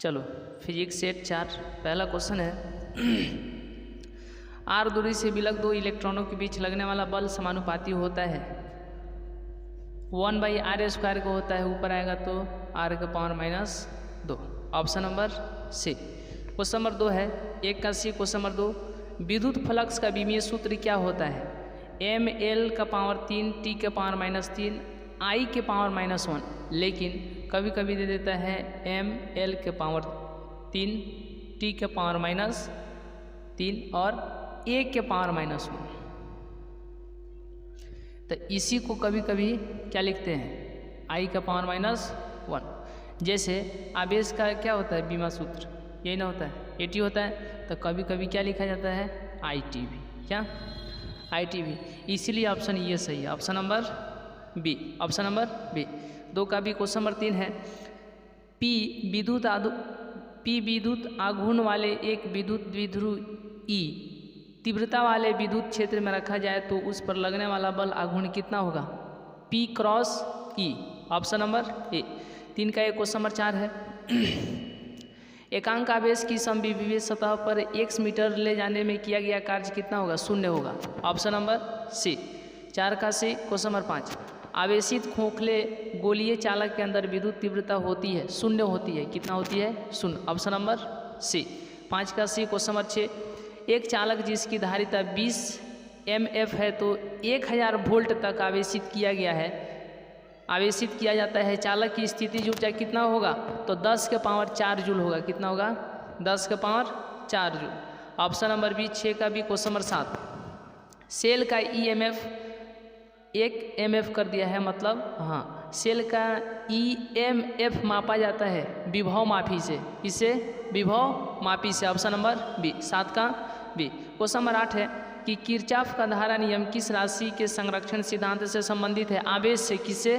चलो physics set 4 पहला question है आर दूरी से विलग दो इलेक्ट्रॉनों के बीच लगने वाला बल समानुपाती होता है 1/r² को होता है, ऊपर आएगा तो r⁻²। Option number C. Question number 2 है 1 का सी। क्वेश्चन नंबर 2 विद्युत फ्लक्स का विमीय सूत्र क्या होता है? ml⁻3 t⁻−3 I⁻−1, लेकिन कभी कभी दे देता है ml⁻3 t⁻−3 और a⁻−1। तो इसी को कभी कभी क्या लिखते हैं I⁻−1। जैसे आवेश का क्या होता है विमा सूत्र, यही ना होता है AT होता है, तो कभी कभी क्या लिखा जाता है ITV। क्या ITV, इसीलिए ऑप्शन ये सही है, option number B. Option number B. 2 का भी। क्वेश्चन नंबर 3 है P विद्युत आघूर्ण वाले एक विद्युत द्विध्रुव E तीव्रता वाले विद्युत क्षेत्र में रखा जाए तो उस पर लगने वाला बल आघूर्ण कितना होगा? P×E। Option number A. 3 का एक। क्वेश्चन नंबर 4 है एकांक आवेश की समविभव सतह पर x मीटर ले जाने में किया गया कार्य कितना होगा? 0 होगा। ऑप्शन नंबर सी। 4 का सी। क्वेश्चन नंबर 5 आवेशित खोखले गोलीय चालक के अंदर विद्युत तीव्रता होती है 0 होती है, कितना होती है? 0। ऑप्शन नंबर सी। 5 का सी। क्वेश्चन नंबर 6 एक चालक जिसकी धारिता 20 mF है तो 1000 वोल्ट तक आवेशित किया जाता है, चालक की स्थितिज ऊर्जा कितना होगा? तो 10⁻4 जूल होगा। कितना होगा? 10⁻4 जूल। Option number B. 6 का भी। क्वेश्चन नंबर 7 सेल का EMF 1 mF कर दिया है, मतलब हाँ सेल का EMF मापा जाता है विभव मापी से। इससे विभव मापी से। Option number B. 7 का बी। क्वेश्चन नंबर 8 है कि किरचॉफ का धारा नियम किस राशि के संरक्षण सिद्धांत से संबंधित है? आवेश से। किससे?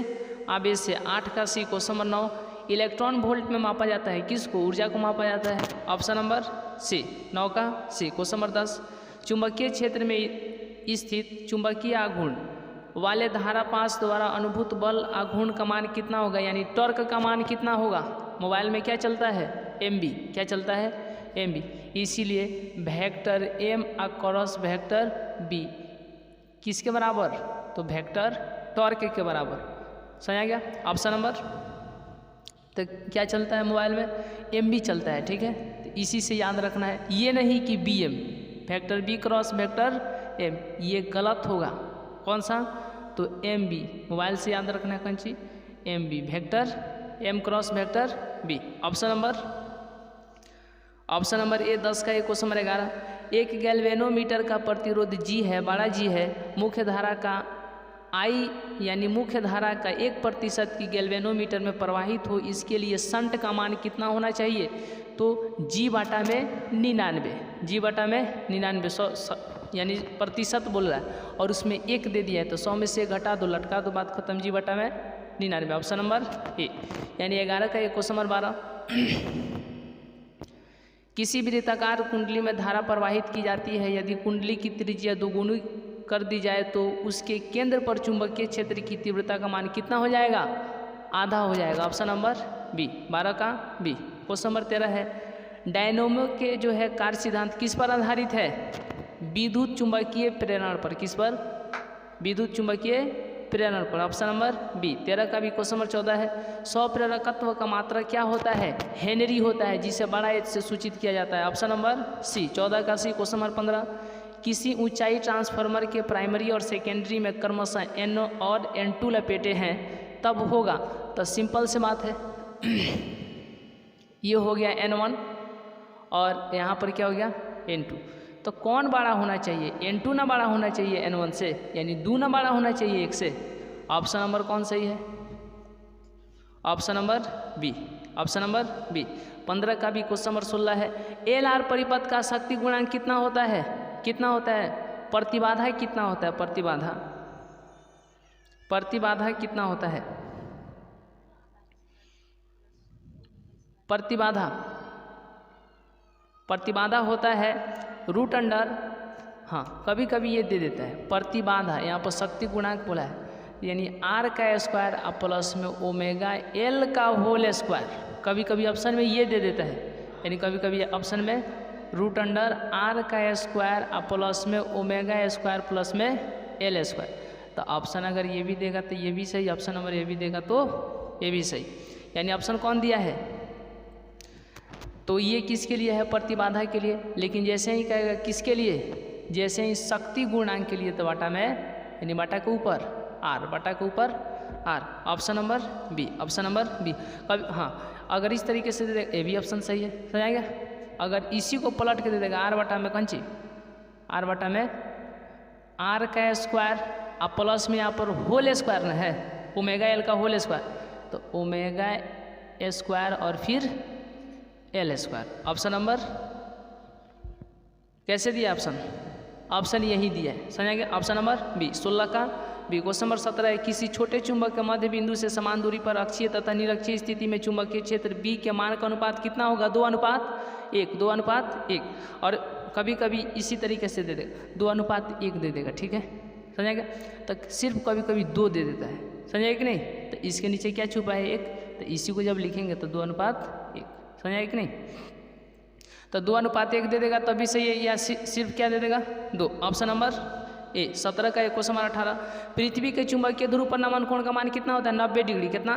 आवेश से। 8 का सी। क्वेश्चन नंबर 9 इलेक्ट्रॉन वोल्ट में मापा जाता है किसको? ऊर्जा को मापा जाता है। ऑप्शन नंबर सी। 9 का सी। क्वेश्चन नंबर 10 चुंबकीय क्षेत्र में स्थित चुंबकीय आघूर्ण वाले धारा पास द्वारा अनुभूत बल आघूर्ण का मान कितना होगा? यानी टॉर्क का मान कितना होगा? मोबाइल में क्या चलता है? MB। क्या चलता है? MB। इसीलिए vector M cross vector B किसके बराबर? तो वेक्टर टॉर्क के बराबर। समझ आ गया? ऑप्शन नंबर तो क्या चलता है मोबाइल में? MB चलता है। ठीक है, तो इसी से याद रखना है, ये नहीं कि BM vector B cross vector M, ये गलत होगा। कौन सा? तो MB मोबाइल से याद रखना है। कौन सी? MB vector M cross vector B। Option number A. 10 का एक। क्वेश्चन नंबर 11 एक गैल्वेनोमीटर का प्रतिरोध G है, बड़ा G है, मुख्य धारा का I यानी मुख्य धारा का 1% की गैल्वेनोमीटर में प्रवाहित हो, इसके लिए शंट का मान कितना होना चाहिए? तो G/99। G/99 100 यानी प्रतिशत बोल रहा है और उसमें 1 दे दिया है, तो 100 में से घटा दो, लटका दो, बात खत्म। G/99। Option number A. यानी 11 का एक। क्वेश्चन नंबर 12 किसी वृत्ताकार कुंडली में धारा प्रवाहित की जाती है, यदि कुंडली की त्रिज्या दोगुनी कर दी जाए तो उसके केंद्र पर चुंबकीय क्षेत्र की तीव्रता का मान कितना हो जाएगा? आधा हो जाएगा। Option number B. 12 का बी। क्वेश्चन नंबर 13 है डायनेमो के जो है कार्य सिद्धांत किस पर आधारित है? विद्युत चुंबकीय प्रेरण पर। किस पर? विद्युत चुंबकीय प्रेरण पर। Option number B. 13 का भी। क्वेश्चन नंबर 14 है स्वप्रेरकत्व का मात्रा क्या होता है? हेनरी होता है, जिसे बड़ा H से सूचित किया जाता है। ऑप्शन नंबर सी। 14 का सी। क्वेश्चन नंबर 15 किसी ऊंचाई ट्रांसफार्मर के प्राइमरी और सेकेंडरी में क्रमशः N और N2 लपेटे हैं तब होगा? तो सिंपल से बात है ये हो गया N1 और यहाँ पर क्या हो गया? N2। तो कौन बड़ा होना चाहिए? N2 ना बड़ा होना चाहिए N1 से, यानी 2 ना बड़ा होना चाहिए 1 से। ऑप्शन नंबर कौन सही है? Option number B. Option number B. 15 का भी। क्वेश्चन नंबर 16 है LR परिपथ का शक्ति गुणांक कितना होता है? कितना होता है? प्रतिबाधा कितना होता है? प्रतिबाधा कितना होता है? प्रतिबाधा होता है √, हाँ कभी कभी ये दे देता है प्रतिबाधा, यहाँ पर शक्ति गुणांक बोला है, यानी R² प्लस में ω L का होल स्क्वायर। कभी कभी ऑप्शन में ये दे देता है, यानी कभी कभी ऑप्शन में रूट अंडर आर का स्क्वायर प्लस में ओमेगा स्क्वायर प्लस में एल स्क्वायर। तो ऑप्शन अगर ये भी देगा तो ये भी सही, ऑप्शन नंबर ये भी देगा तो ये भी सही। यानी ऑप्शन कौन दिया है, तो ये किसके लिए है, प्रतिबाधा के लिए। लेकिन जैसे ही कहेगा किसके लिए, जैसे ही शक्ति गुणांक के लिए तो बटा में, यानी बटा के ऊपर आर, बटा के ऊपर R. Option number B, option number B. कभी हाँ, अगर इस तरीके से दे देगा ये भी ऑप्शन सही है, समझ आएगा। अगर इसी को पलट के दे देगा आर बटा में कंची, आर बटा में आर का स्क्वायर प्लस में यहाँ पर होल स्क्वायर न है, ओमेगा एल का होल स्क्वायर, तो ओमेगा स्क्वायर और फिर एल स्क्वायर। ऑप्शन नंबर कैसे दिया ऑप्शन, ऑप्शन यही दिया है, समझेंगे। ऑप्शन नंबर बी 16 का बी। क्वेश्चन नंबर 17 है, किसी छोटे चुंबक के मध्य बिंदु से समान दूरी पर अक्षीय तथा निरक्षीय स्थिति में चुंबकीय क्षेत्र बी के मान का अनुपात कितना होगा, 2:1, 2:1। और कभी कभी इसी तरीके से दे देगा 2:1 दे देगा, ठीक है, समझेगा। तो सिर्फ कभी कभी 2 दे देता है, समझेगा कि नहीं। तो इसके नीचे क्या छुपा है 1, तो इसी को जब लिखेंगे तो 2:1, समझेगा कि नहीं। तो 2:1 दे देगा तब भी सही है, या सिर्फ क्या दे देगा 2। ऑप्शन नंबर ए 17 का। क्वेश्चन नंबर 18, पृथ्वी के चुंबकीय ध्रुव पर नमन कोण का मान कितना होता है, 90 डिग्री। कितना,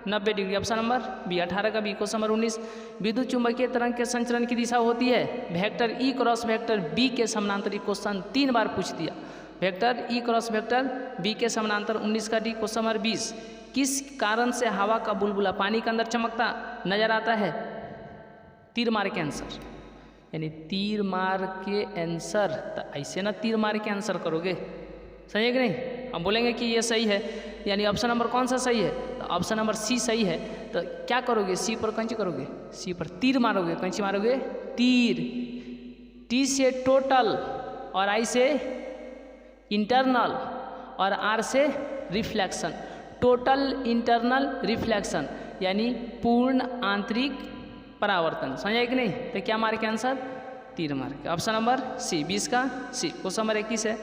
90 डिग्री। ऑप्शन नंबर बी 18 का बी। क्वेश्चन नंबर 19, विद्युत चुंबकीय तरंग के संचरण की दिशा होती है vector E cross vector B के समानांतर। क्वेश्चन 3 बार पूछ दिया, vector E cross vector B के समानांतर। 19 का डी। क्वेश्चन नंबर 20, किस कारण से हवा का बुलबुला पानी के अंदर चमकता नजर आता है, तीर मार के आंसर, यानी तीर मार के आंसर। तो ऐसे ना तीर मार के आंसर करोगे, सही है कि नहीं। हम बोलेंगे कि ये सही है, यानी ऑप्शन नंबर कौन सा सही है, तो ऑप्शन नंबर सी सही है। तो क्या करोगे, सी पर कंची करोगे, सी पर तीर मारोगे, कंची मारोगे तीर। टी से टोटल और आई से इंटरनल और आर से रिफ्लेक्शन। टोटल इंटरनल रिफ्लेक्शन यानी पूर्ण आंतरिक परावर्तन, समझे कि नहीं। तो क्या मार के आंसर, तीर मार के। ऑप्शन नंबर सी 20 का सी। क्वेश्चन नंबर 21 है,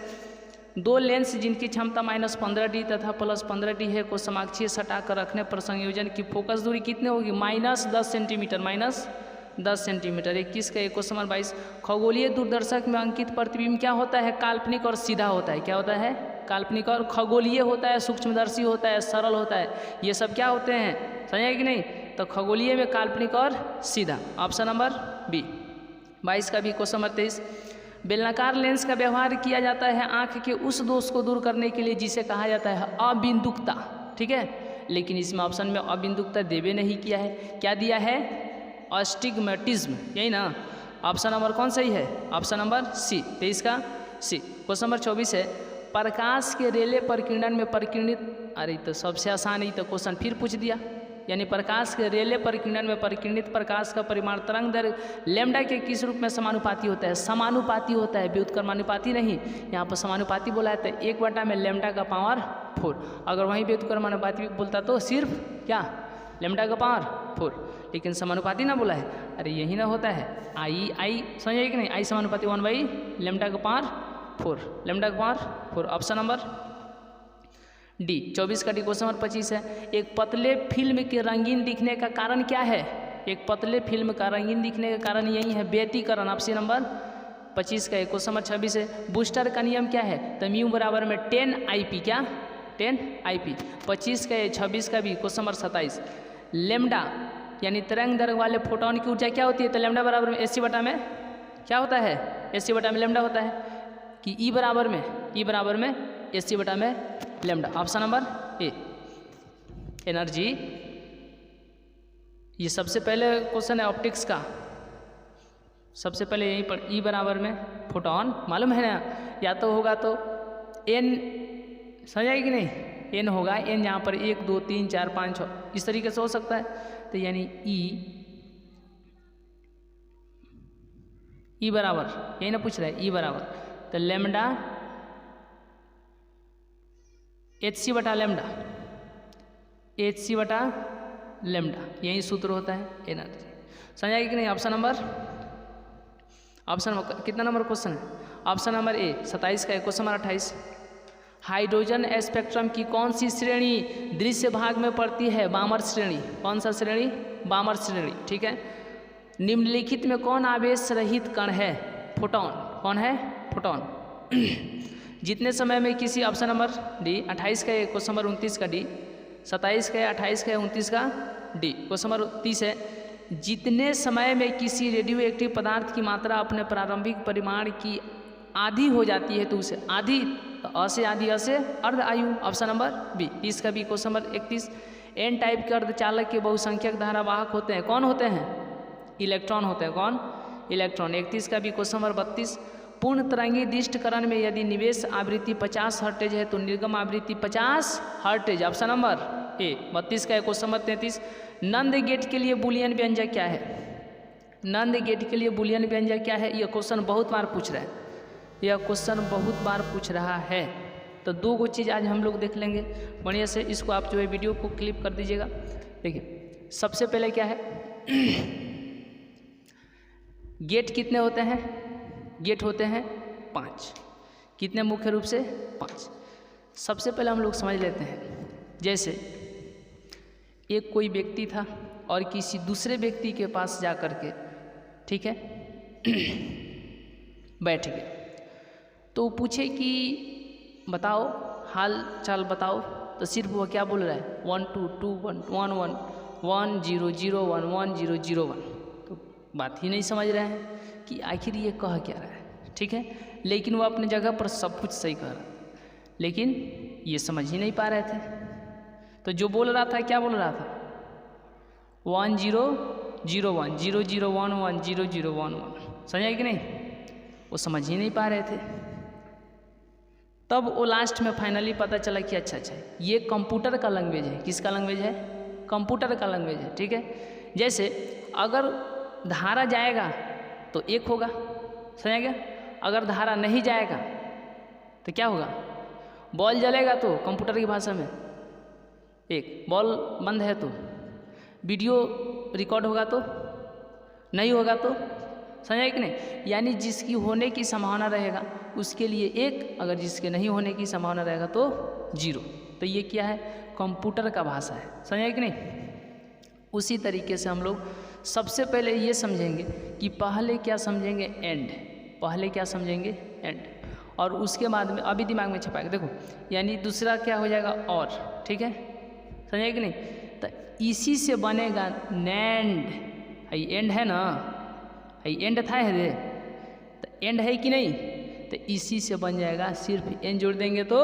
2 लेंस जिनकी क्षमता -15D तथा +15D है को समाक्षीय सटा कर रखने पर संयोजन की फोकस दूरी कितनी होगी, -10 सेंटीमीटर, -10 सेंटीमीटर। 21 का। क्वेश्चन नंबर 22, खगोलीय दूरदर्शक में अंकित प्रतिबिंब क्या होता है, काल्पनिक और सीधा होता है। क्या होता है, काल्पनिक और खगोलीय होता है, सूक्ष्मदर्शी होता है, सरल होता है, ये सब क्या होते हैं, समझे कि नहीं। तो खगोलीय में काल्पनिक और सीधा। Option number B. 22 का भी। क्वेश्चन नंबर 23, बेलनाकार लेंस का व्यवहार किया जाता है आंख के उस दोष को दूर करने के लिए जिसे कहा जाता है अबिंदुकता, ठीक है। लेकिन इसमें ऑप्शन में अबिंदुकता देवे नहीं किया है, क्या दिया है, अस्टिग्मेटिज्म, यही ना। ऑप्शन नंबर कौन सही है, ऑप्शन नंबर सी 23 का सी। क्वेश्चन नंबर 24 है, प्रकाश के रेले परिकिरणन में परिकिरणित, अरे तो सबसे आसान ही तो क्वेश्चन फिर पूछ दिया, यानी प्रकाश के रेले परिकिरणन में परिकिरणित प्रकाश का परिमाण तरंग दर लैम्डा के किस रूप में समानुपाती होता है, समानुपाती होता है, व्युत्क्रमानुपाती नहीं। यहाँ पर समानुपाती बोला है तो 1 में लैम्डा का पावर 4। अगर वहीं व्युत्क्रमानुपाती बोलता तो सिर्फ क्या, लैम्डा का पावर 4, लेकिन समानुपाती ना बोला है। अरे यही ना होता है, आई समझिए कि नहीं, आई समानुपाती 1 लैम्डा का पावर 4, लैम्डा का पावर 4। ऑप्शन नंबर डी 24 का डी। क्वेश्चन नंबर 25 है, एक पतले फिल्म के रंगीन दिखने का कारण क्या है, एक पतले फिल्म का रंगीन दिखने का कारण यही है व्यतिकरण। ऑप्शन नंबर 25 का। क्वेश्चन नंबर 26 है, बूस्टर का नियम क्या है, तो म्यू बराबर में 10 IP, क्या 10 IP। 25 का 26 का भी। क्वेश्चन नंबर 27, लैम्डा यानी तरंग दैर्घ्य वाले फोटोन की ऊर्जा क्या होती है, तो लैम्डा बराबर में AC बटा में क्या होता है, AC बटा में लैम्डा होता है, कि E बराबर में AC बटा में lambda. Option number A energy. ये सबसे पहले क्वेश्चन है ऑप्टिक्स का, सबसे पहले यहीं पर E बराबर में फोटोन मालूम है ना, या तो होगा तो N, समझ आएगी कि नहीं, N होगा, N यहाँ पर 1 2 3 4 5 6 इस तरीके से हो सकता है। तो यानी E बराबर, यही ना पूछ रहा है, E बराबर तो लैम्डा HC बटा लैम्डा, HC बटा लैम्डा, यही सूत्र होता है एनर्जी, समझ आएगी कि नहीं। ऑप्शन नंबर कितना नंबर क्वेश्चन है, ऑप्शन नंबर ए 27 का। क्वेश्चन नंबर 28, हाइड्रोजन स्पेक्ट्रम की कौन सी श्रेणी दृश्य भाग में पड़ती है? बामर श्रेणी। कौन सा श्रेणी? बामर श्रेणी। ठीक है। निम्नलिखित में कौन आवेश रहित कण है? फोटॉन। कौन है? फोटॉन। जितने समय में किसी, ऑप्शन नंबर डी 28 का है, क्वेश्चन नंबर 29 का डी, 27 का है, 28 का है, 29 का डी। क्वेश्चन नंबर 30 है, जितने समय में किसी रेडियो एक्टिव पदार्थ की मात्रा अपने प्रारंभिक परिमाण की आधी हो जाती है तो उसे आधी, अ से आधी, अ से अर्ध आयु। Option number B. 30 का B. Question number 31, N type के अर्धचालक के बहुसंख्यक धारावाहक होते हैं। कौन होते हैं? इलेक्ट्रॉन होते हैं। कौन? इलेक्ट्रॉन। 31 का बी। क्वेश्चन नंबर 32, पूर्ण तरंगी दिष्टकरण में यदि निवेश आवृत्ति 50 हर्ट्ज है तो निर्गम आवृत्ति 50 हर्ट्ज। Option number A. 32 का है। क्वेश्चन नंबर 33, नंद गेट के लिए बूलियन व्यंजक क्या है? नंद गेट के लिए बूलियन व्यंजक क्या है? यह क्वेश्चन बहुत बार पूछ रहा है, यह क्वेश्चन बहुत बार पूछ रहा है। तो दो गो चीज़ आज हम लोग देख लेंगे बढ़िया से। इसको आप जो है वीडियो को क्लिप कर दीजिएगा। देखिए, सबसे पहले क्या है, गेट कितने होते हैं? गेट होते हैं 5। कितने? मुख्य रूप से 5। सबसे पहले हम लोग समझ लेते हैं, जैसे एक कोई व्यक्ति था और किसी दूसरे व्यक्ति के पास जा कर के, ठीक है, बैठ गए। तो पूछे कि बताओ हाल चाल बताओ, तो सिर्फ वो क्या बोल रहा है? 1 2 2 1 1 1 1 0 0 1 1 0 0 1। तो बात ही नहीं समझ रहे हैं कि आखिर ये कह क्या रहा है। ठीक है, लेकिन वो अपने जगह पर सब कुछ सही कह रहा था, लेकिन ये समझ ही नहीं पा रहे थे। तो जो बोल रहा था, क्या बोल रहा था? 1 0 0 1 0 0 1 1 0 0 1 1। समझा कि नहीं? वो समझ ही नहीं पा रहे थे। तब वो लास्ट में फाइनली पता चला कि अच्छा ये कंप्यूटर का लैंग्वेज है। किसका लैंग्वेज है? कंप्यूटर का लैंग्वेज है। ठीक है, जैसे अगर धारा जाएगा तो 1 होगा, समझा गया? अगर धारा नहीं जाएगा तो क्या होगा? बॉल जलेगा तो कंप्यूटर की भाषा में 1, बॉल बंद है तो, वीडियो रिकॉर्ड होगा तो, नहीं होगा तो, समझा कि नहीं? यानी जिसकी होने की संभावना रहेगा उसके लिए 1, अगर जिसके नहीं होने की संभावना रहेगा तो 0। तो ये क्या है? कंप्यूटर का भाषा है। समझा कि नहीं? उसी तरीके से हम लोग सबसे पहले ये समझेंगे कि पहले क्या समझेंगे? एंड। पहले क्या समझेंगे? एंड। और उसके बाद में अभी दिमाग में छपाएगा। देखो, यानी दूसरा क्या हो जाएगा? और। ठीक है, समझे कि नहीं? तो इसी से बनेगा नैंड। एंड है ना, एंड था है रे, तो एंड है कि नहीं? तो इसी से बन जाएगा। सिर्फ एन जोड़ देंगे तो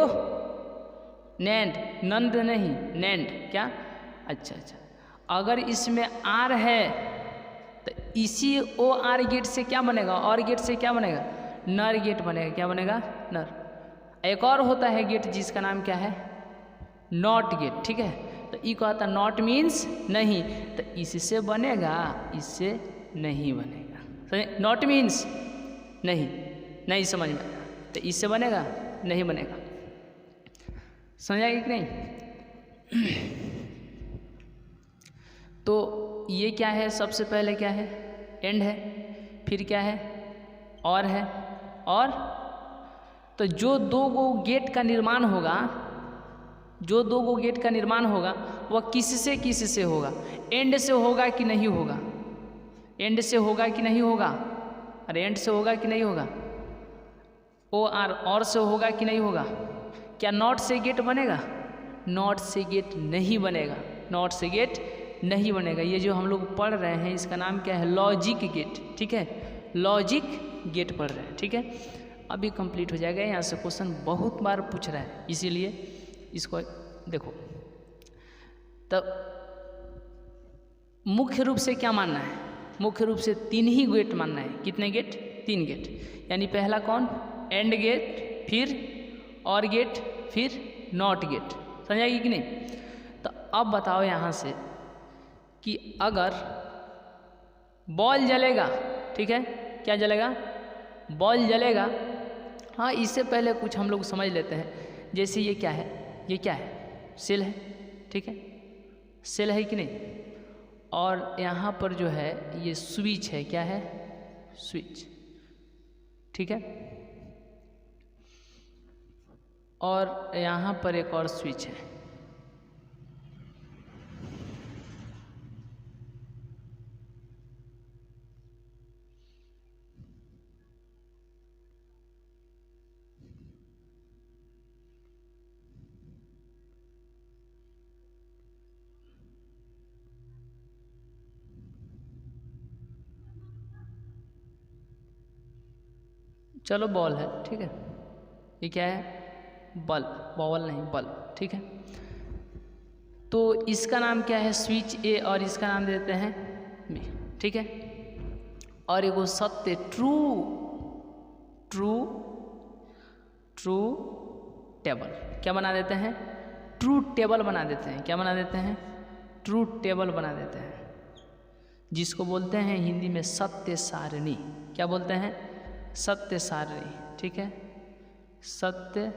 नैंड, नंद नहीं, नैंड। क्या? अच्छा, अगर इसमें आर है तो इसी ओ आर गेट से क्या बनेगा? और गेट से क्या बनेगा? नर गेट बनेगा। क्या बनेगा? नर। एक और होता है गेट जिसका नाम क्या है? Not gate. ठीक है, तो ई कहता नॉट मीन्स नहीं, तो इससे बनेगा, इससे नहीं बनेगा। नॉट मीन्स नहीं, नहीं समझ में आया, तो इससे बनेगा, नहीं बनेगा। समझ आएगी कि नहीं? तो ये क्या है? सबसे पहले क्या है? एंड है। फिर क्या है? और है। और तो जो 2 गो गेट का निर्माण होगा, जो 2 गो गेट का निर्माण होगा वह किससे होगा? एंड से होगा कि नहीं होगा? एंड से होगा कि नहीं होगा? अरे एंड से होगा कि नहीं होगा? ओ आर और से होगा कि नहीं होगा? क्या नॉट से गेट बनेगा? नॉट से गेट नहीं बनेगा, नॉट से गेट नहीं बनेगा। ये जो हम लोग पढ़ रहे हैं इसका नाम क्या है? Logic gate. ठीक है, लॉजिक गेट पढ़ रहे हैं। ठीक है, अभी कंप्लीट हो जाएगा। यहाँ से क्वेश्चन बहुत बार पूछ रहा है, इसीलिए इसको देखो। तब मुख्य रूप से क्या मानना है? मुख्य रूप से 3 ही गेट मानना है। कितने गेट? 3 गेट। यानी पहला कौन? एंड गेट, फिर और गेट, फिर नॉट गेट। समझाएगी कि नहीं? तो अब बताओ यहाँ से कि अगर बॉल जलेगा, ठीक है, क्या जलेगा? बॉल जलेगा। हाँ, इससे पहले कुछ हम लोग समझ लेते हैं। जैसे ये क्या है? ये क्या है? सेल है। ठीक है, सेल है कि नहीं? और यहाँ पर जो है ये स्विच है। क्या है? स्विच। ठीक है, और यहाँ पर एक और स्विच है। चलो बॉल है, ठीक है। ये क्या है? बल्ब, बॉल नहीं बल्ब, ठीक है। तो इसका नाम क्या है? स्विच ए, और इसका नाम देते हैं बी, ठीक है। और एगो सत्य ट्रू टेबल क्या बना देते हैं? ट्रू टेबल बना देते हैं। क्या बना देते हैं? ट्रू टेबल बना देते हैं, जिसको बोलते हैं हिंदी में सत्य सारणी। क्या बोलते हैं? सत्य सारणी, ठीक है। सत्य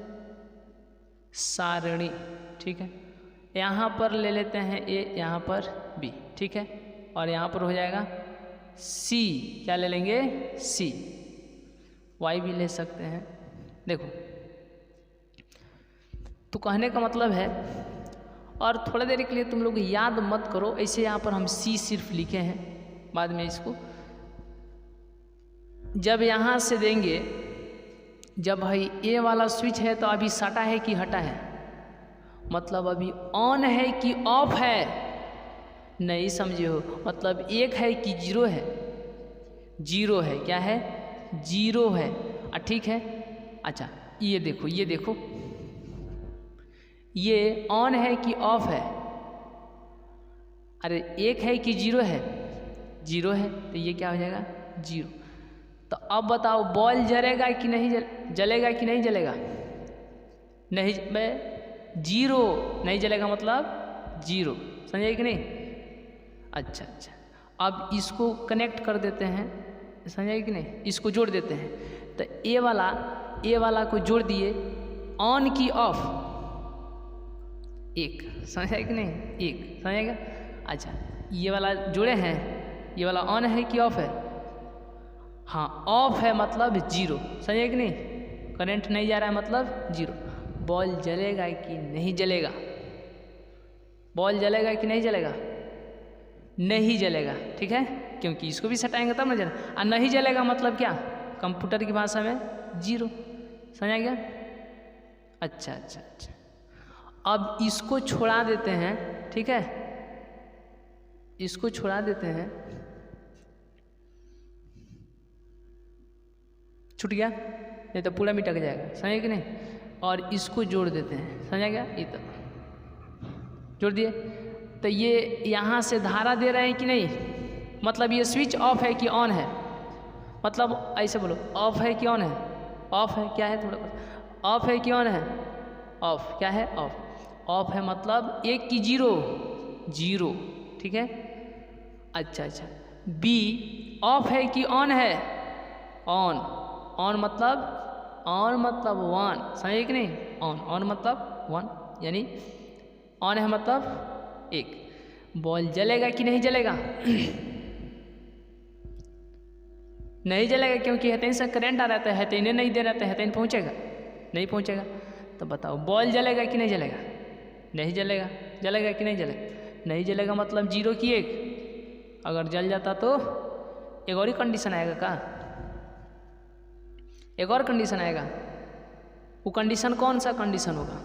सारणी, ठीक है। यहाँ पर ले लेते हैं ए, यहाँ पर बी, ठीक है। और यहाँ पर हो जाएगा सी। क्या ले लेंगे? सी। वाई भी ले सकते हैं। देखो, तो कहने का मतलब है, और थोड़ी देर के लिए तुम लोग याद मत करो, ऐसे यहाँ पर हम सी सिर्फ लिखे हैं, बाद में इसको जब यहाँ से देंगे, जब भाई ए वाला स्विच है तो अभी सटा है कि हटा है? मतलब अभी ऑन है कि ऑफ है? नहीं समझे हो? मतलब एक है कि जीरो है? जीरो है। क्या है? जीरो है, ठीक है। अच्छा, ये देखो, ये देखो, ये ऑन है कि ऑफ है? अरे एक है कि जीरो है? जीरो है, तो ये क्या हो जाएगा? जीरो। तो अब बताओ, बॉल जलेगा कि नहीं जलेगा कि नहीं जलेगा? नहीं, मैं जीरो नहीं जलेगा, मतलब जीरो। समझे कि नहीं? अच्छा, अब इसको कनेक्ट कर देते हैं, समझे कि नहीं? इसको जोड़ देते हैं। तो ए वाला को जोड़ दिए, ऑन की ऑफ? एक। समझा कि नहीं? एक। समझेगा? अच्छा, ये वाला जोड़े हैं, ये वाला ऑन है कि ऑफ है? हाँ, ऑफ है, मतलब जीरो। समझे कि नहीं? करंट नहीं जा रहा है, मतलब जीरो। बॉल जलेगा कि नहीं जलेगा? बॉल जलेगा कि नहीं जलेगा? नहीं जलेगा, ठीक है, क्योंकि इसको भी सटाएंगे तब ना जलेगा। और नहीं जलेगा मतलब क्या? कंप्यूटर की भाषा में जीरो। समझा गया? अच्छा। अब इसको छोड़ा देते हैं, ठीक है। इसको छोड़ा देते हैं, छूट गया, नहीं तो पूरा मिटक जाएगा। समझे कि नहीं? और इसको जोड़ देते हैं। समझा गया? ये तो जोड़ दिए, तो ये यहाँ से धारा दे रहे हैं कि नहीं? मतलब ये स्विच ऑफ है कि ऑन है? मतलब ऐसे बोलो, ऑफ है कि ऑन है? ऑफ है। क्या है? थोड़ा ऑफ है कि ऑन है? ऑफ। क्या है? ऑफ। ऑफ है मतलब एक की जीरो, जीरो, ठीक है। अच्छा, बी ऑफ है कि ऑन है? ऑन। ऑन मतलब वन। समझे कि नहीं? ऑन मतलब वन, यानी ऑन है मतलब एक। बॉल जलेगा कि नहीं जलेगा? नहीं जलेगा, क्योंकि हथेन से करंट आ रहा है, हथेने नहीं दे रहा है, हथेन पहुँचेगा? नहीं पहुँचेगा। तो बताओ, बॉल जलेगा कि नहीं जलेगा? नहीं जलेगा। जलेगा कि नहीं जलेगा? नहीं जलेगा, मतलब जीरो की एक। अगर जल जाता तो एक और ही कंडीशन आएगा का? एक और कंडीशन आएगा। वो कंडीशन कौन सा कंडीशन होगा?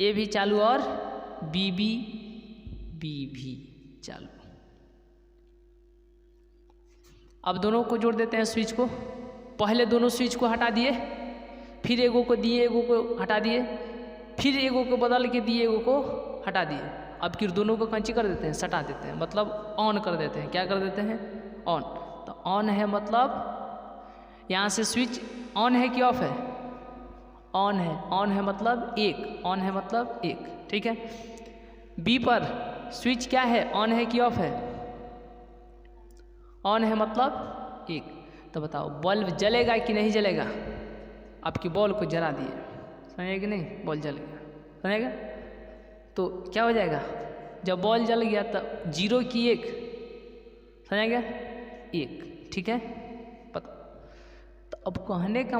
ए भी चालू और बी भी चालू। अब दोनों को जोड़ देते हैं, स्विच को। पहले दोनों स्विच को हटा दिए, फिर एगो को दिए, एगो को हटा दिए, फिर एगो को बदल के दिए, एगो को हटा दिए। अब फिर दोनों को कंची कर देते हैं, सटा देते हैं, मतलब ऑन कर देते हैं। क्या कर देते हैं? ऑन। तो ऑन है मतलब यहाँ से स्विच ऑन है कि ऑफ है? ऑन है। ऑन है मतलब एक। ऑन है मतलब एक, ठीक है। बी पर स्विच क्या है? ऑन है कि ऑफ है? ऑन है मतलब एक। तो बताओ, बल्ब जलेगा कि नहीं जलेगा? आपकी बॉल को जला दिए, समझे कि नहीं? बॉल जल गया, समझेगा? तो क्या हो जाएगा? जब बॉल जल गया तब जीरो की एक, समझेगा? एक, ठीक है। पता। तो तो अब कहने का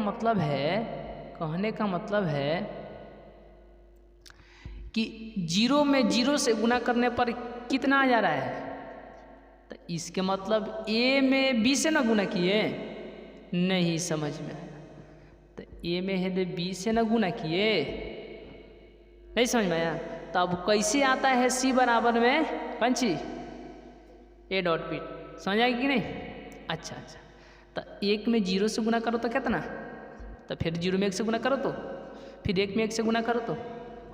मतलब है कि 0 में 0 से गुना करने पर कितना आ जा रहा है, तो इसके मतलब a में b से ना गुना किए, नहीं समझ में आया। तो a में है तो b से ना गुना किए, नहीं समझ में आया। तो अब कैसे आता है c बराबर में पंची a डॉट बी, समझ आएगी कि नहीं? अच्छा, तो 1 में 0 से गुना करो तो कितना, तो फिर 0 में 1 से गुना करो तो फिर 1 में 1 से गुना करो तो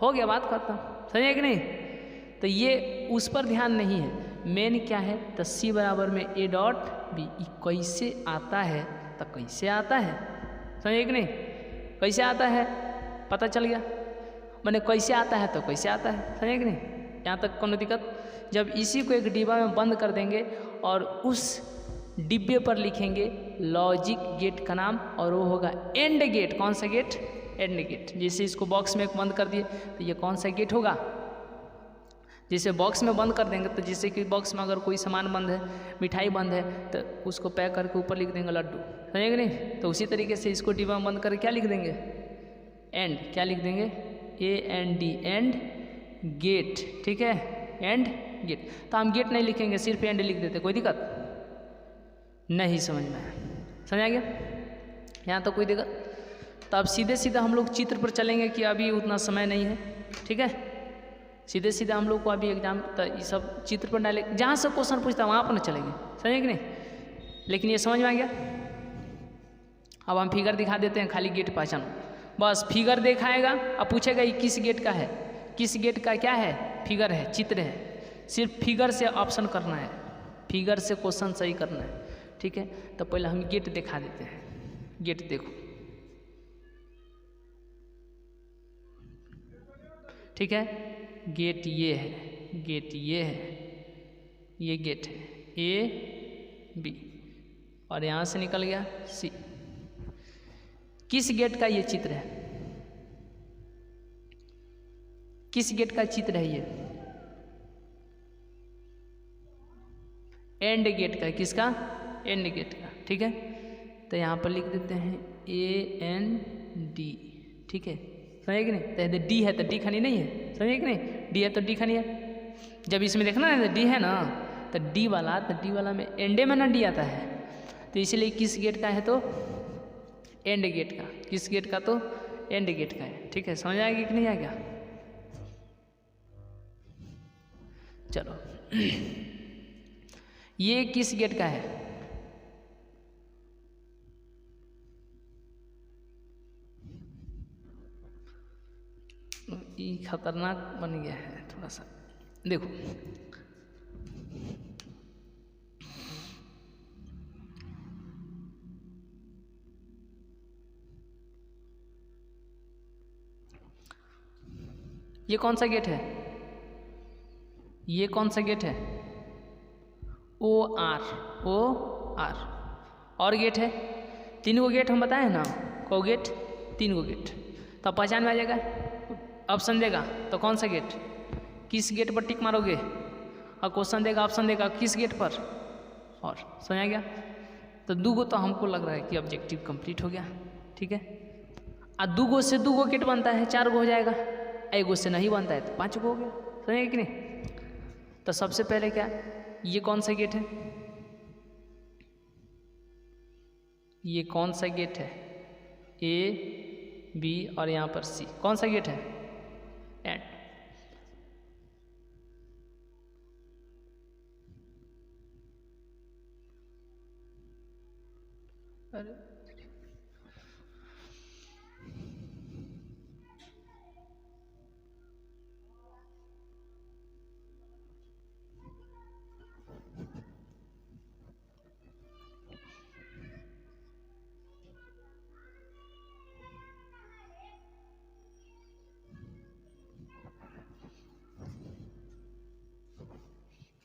हो गया, बात खत्म, समझे कि नहीं? तो ये उस पर ध्यान नहीं है, मेन क्या है, तो c बराबर में a डॉट बी कैसे आता है, तो कैसे आता है, समझे कि नहीं? कैसे आता है पता चल गया, मैंने कैसे आता है तो कैसे आता है, समझे कि नहीं? यहाँ तक कोनो दिक्कत? जब इसी को एक डिब्बा में बंद कर देंगे और उस डिब्बे पर लिखेंगे लॉजिक गेट का नाम, और वो होगा एंड गेट। कौन सा गेट? And gate. जैसे इसको बॉक्स में बंद कर दिए तो ये कौन सा गेट होगा? जैसे बॉक्स में बंद कर देंगे तो जैसे कि बॉक्स में अगर कोई सामान बंद है, मिठाई बंद है, तो उसको पैक करके ऊपर लिख देंगे लड्डू, समझेंगे नहीं? तो उसी तरीके से इसको डिब्बा में बंद करके क्या लिख देंगे? एंड। क्या लिख देंगे? AND, एंड गेट, ठीक है, एंड गेट। तो हम गेट नहीं लिखेंगे, सिर्फ एंड लिख देते, कोई दिक्कत नहीं? समझ में आया? समझ आ गया? यहाँ तो कोई दिक्कत? तो अब सीधे सीधे हम लोग चित्र पर चलेंगे कि अभी उतना समय नहीं है, ठीक है? सीधे सीधे हम लोग को अभी एग्जाम, तो ये सब चित्र पर डाले, जहाँ से क्वेश्चन पूछता है वहाँ पर ना चलेंगे, समझे कि नहीं? लेकिन ये समझ में आ गया? अब हम फिगर दिखा देते हैं, खाली गेट पहचानो, बस फिगर दिखाएगा, अब पूछेगा ये किस गेट का है, किस गेट का क्या है, फिगर है, चित्र है, सिर्फ फिगर से ऑप्शन करना है, फिगर से क्वेश्चन सही करना है, ठीक है? तो पहले हम गेट दिखा देते हैं। गेट देखो, ठीक है, गेट ये है, गेट ये है, ये गेट है A B, और यहाँ से निकल गया C। किस गेट का ये चित्र है? किस गेट का चित्र है ये? एंड गेट का। किसका? एंड गेट का, ठीक है? तो यहाँ पर लिख देते हैं AND, ठीक है, समझे कि नहीं? तो डी है तो डी खानी नहीं है, समझे कि नहीं? डी है तो डी खानी है। जब इसमें देखना है डी है ना, तो डी वाला में एंडे में ना डी आता है, तो इसलिए किस गेट का है तो एंड गेट का। किस गेट का? तो एंड गेट का है, ठीक है? समझ आएगी कि नहीं आ गया? चलो ये किस गेट का है? ये खतरनाक बन गया है थोड़ा सा, देखो ये कौन सा गेट है? ये कौन सा गेट है? OR, और गेट है, 3 गो गेट हम बताए ना, को गेट? 3 गो गेट। तो पहचान में आ जाएगा, ऑप्शन देगा तो कौन सा गेट, किस गेट पर टिक मारोगे, और क्वेश्चन देगा, ऑप्शन देगा किस गेट पर, और समझ आ गया? तो 2 गो तो हमको लग रहा है कि ऑब्जेक्टिव कंप्लीट हो गया, ठीक है? और 2 गो से 2 गो गेट बनता है, 4 गो हो जाएगा, 1 गो से नहीं बनता है तो 5 गो हो गया, समझेगा कि नहीं? तो सबसे पहले क्या, ये कौन सा गेट है? ये कौन सा गेट है? A B और यहाँ पर C, कौन सा गेट है? एंड। अरे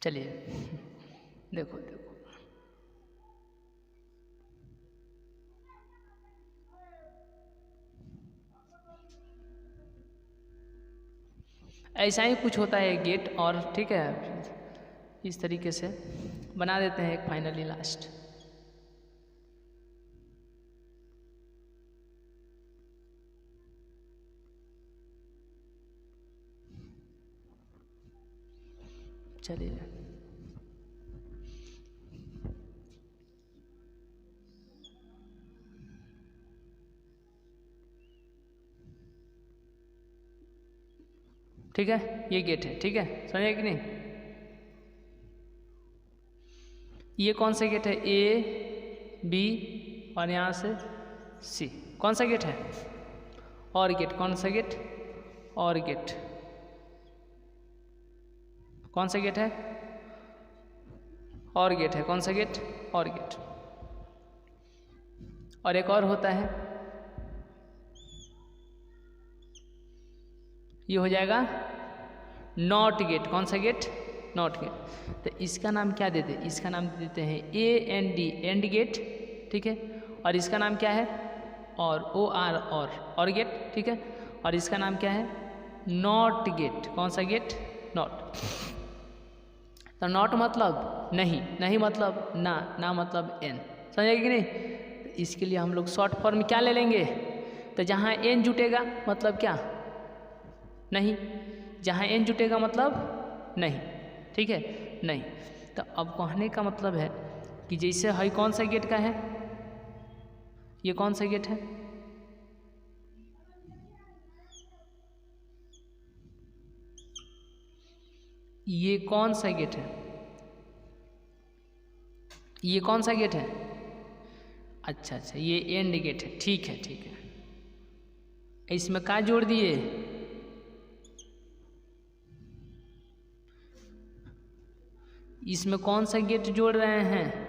चलिए देखो ऐसा ही कुछ होता है गेट, और ठीक है इस तरीके से बना देते हैं एक फाइनली लास्ट। चलिए ठीक है, ये गेट है, ठीक है, समझे कि नहीं। ये कौन सा गेट है, ए बी और यहाँ से सी, कौन सा गेट है, और गेट, कौन सा गेट, और गेट, कौन सा गेट है, और गेट है, कौन सा गेट, और गेट। और एक और होता है, ये हो जाएगा नॉट गेट, कौन सा गेट, नॉट गेट। तो इसका नाम क्या देते हैं, इसका नाम देते हैं A N D, and gate, ठीक है। और इसका नाम क्या है, और ओ आर, और गेट, ठीक है। और इसका नाम क्या है, नॉट गेट, कौन सा गेट, नॉट। तो नॉट मतलब नहीं, नहीं मतलब ना, ना मतलब एन, समझे कि नहीं। तो इसके लिए हम लोग शॉर्ट फॉर्म क्या ले लेंगे, तो जहाँ एन जुटेगा मतलब क्या, नहीं, जहाँ एन जुटेगा मतलब नहीं, ठीक है, नहीं। तो अब कहने का मतलब है कि जैसे है, कौन सा गेट का है, ये कौन सा गेट है, ये कौन सा गेट है, ये कौन सा गेट है, अच्छा अच्छा, ये एंड गेट है, ठीक है, ठीक है। इसमें क्या जोड़ दिए, इसमें कौन सा गेट जोड़ रहे हैं,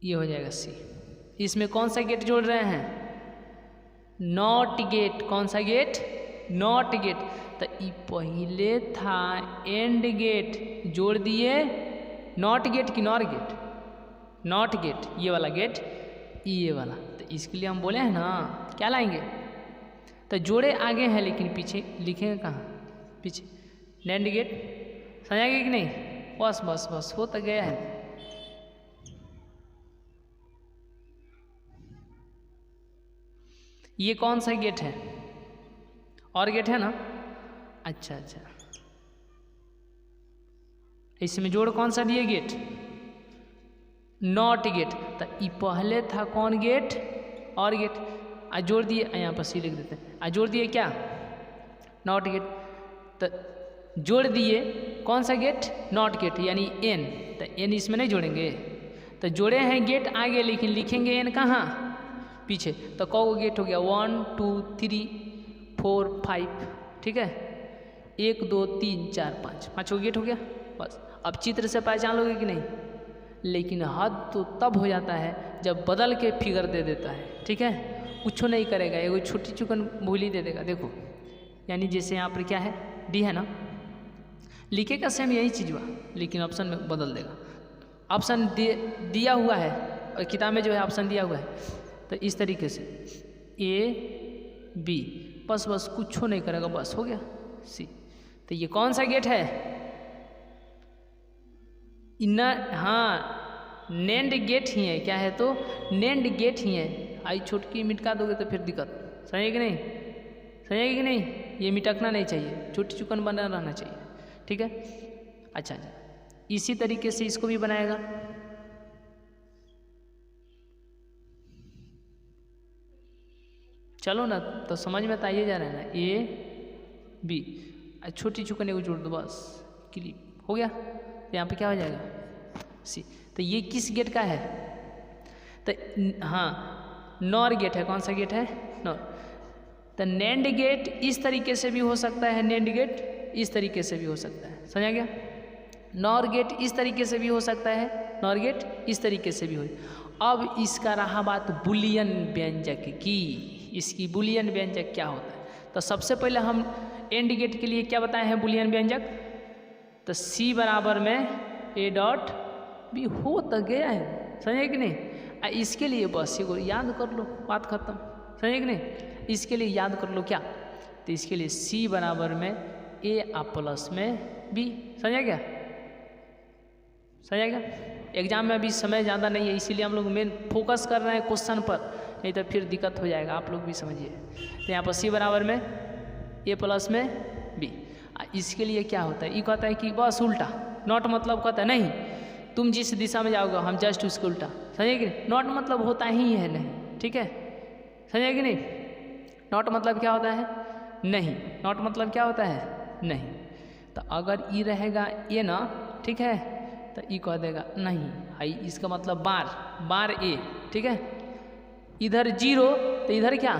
ये हो जाएगा सी। इसमें कौन सा गेट जोड़ रहे हैं, नॉट गेट, कौन सा गेट, नॉट गेट। तो ये पहले था एंड गेट, जोड़ दिए नॉट गेट की नॉर गेट, नॉट गेट, ये वाला गेट, ये वाला। तो इसके लिए हम बोले हैं ना, क्या लाएंगे, तो जोड़े आगे हैं लेकिन पीछे लिखेंगे कहाँ, पीछे, नैंड गेट, समझेंगे कि नहीं। बस बस बस, हो तो गया है। ये कौन सा गेट है, और गेट है ना, अच्छा अच्छा। इसमें जोड़ कौन सा दिए, गेट, नॉट गेट। तो ये पहले था कौन गेट, और गेट, आ जोड़ दिए, यहाँ पर सी लिख देते हैं, आ जोड़ दिए क्या, नॉट गेट। तो जोड़ दिए कौन सा गेट, नॉट गेट, यानी एन। तो एन इसमें नहीं जोड़ेंगे, तो जोड़े हैं गेट आगे लेकिन लिखेंगे एन कहाँ, पीछे। तो कौ गेट हो गया, 1 2 3 4 5, ठीक है, 1 2 3 4 5, 5 गेट हो गया। बस अब चित्र से पहचान लोगे कि नहीं, लेकिन हद तो तब हो जाता है जब बदल के फिगर दे देता है, ठीक है, कुछ नहीं करेगा, एगो छोटी चुकन भूली दे देगा, देखो, यानी जैसे यहाँ पर क्या है, डी है ना, लिखेगा सेम यही चीज़ हुआ, लेकिन ऑप्शन में बदल देगा। ऑप्शन दिया हुआ है, और किताब में जो है ऑप्शन दिया हुआ है। तो इस तरीके से ए बी, बस बस कुछ नहीं करेगा, बस हो गया सी। तो ये कौन सा गेट है, हाँ, नेंड गेट ही है, क्या है, तो नेंड गेट ही है। आई छोटकी मिटका दोगे तो फिर दिक्कत, समझे कि नहीं, समझेगी कि नहीं, ये मिटकना नहीं चाहिए, छोटी चुकन बना रहना चाहिए, ठीक है। अच्छा अच्छा, इसी तरीके से इसको भी बनाएगा, चलो ना, तो समझ में तो आइए जा रहा है ना, ए बी, छोटी चुकन एगो जोड़ दो, बस क्लिप हो गया। तो यहाँ पे क्या हो जाएगा, सी। तो ये किस गेट का है, तो हाँ, नॉर गेट है, कौन सा गेट है, नॉर। तो नैंड गेट इस तरीके से भी हो सकता है, नैंड गेट इस तरीके से भी हो सकता है, समझा गया। नॉर गेट इस तरीके से भी हो सकता है, नॉर गेट इस तरीके से भी हो। अब इसका रहा बात बुलियन व्यंजक की, इसकी बुलियन व्यंजक क्या होता है। तो सबसे पहले हम एंड गेट के लिए क्या बताए हैं बुलियन व्यंजक, तो सी बराबर में ए डॉट बी, हो तो गया है, समझे कि नहीं। इसके लिए बस ये याद कर लो, बात खत्म, समझे कि नहीं। इसके लिए याद कर लो क्या, तो इसके लिए सी बराबर में ए आ प्लस में बी, समझा क्या, समझा क्या। एग्जाम में अभी समय ज़्यादा नहीं है, इसीलिए हम लोग मेन फोकस कर रहे हैं क्वेश्चन पर, नहीं तो फिर दिक्कत हो जाएगा, आप लोग भी समझिए। तो यहाँ पर सी बराबर में ए प्लस में बी। इसके लिए क्या होता है, ये कहता है कि बस उल्टा, नॉट मतलब कहता है नहीं तुम जिस दिशा में जाओगे हम जस्ट उसके उल्टा, समझे कि नहीं। नॉट मतलब होता ही है नहीं, ठीक है, समझे कि नहीं। नॉट मतलब क्या होता है, नहीं। नॉट मतलब क्या होता है, नहीं। तो अगर ई रहेगा ए ना, ठीक है, तो ई कह देगा नहीं आई, इसका मतलब बार, बार ए, ठीक है। इधर जीरो तो इधर क्या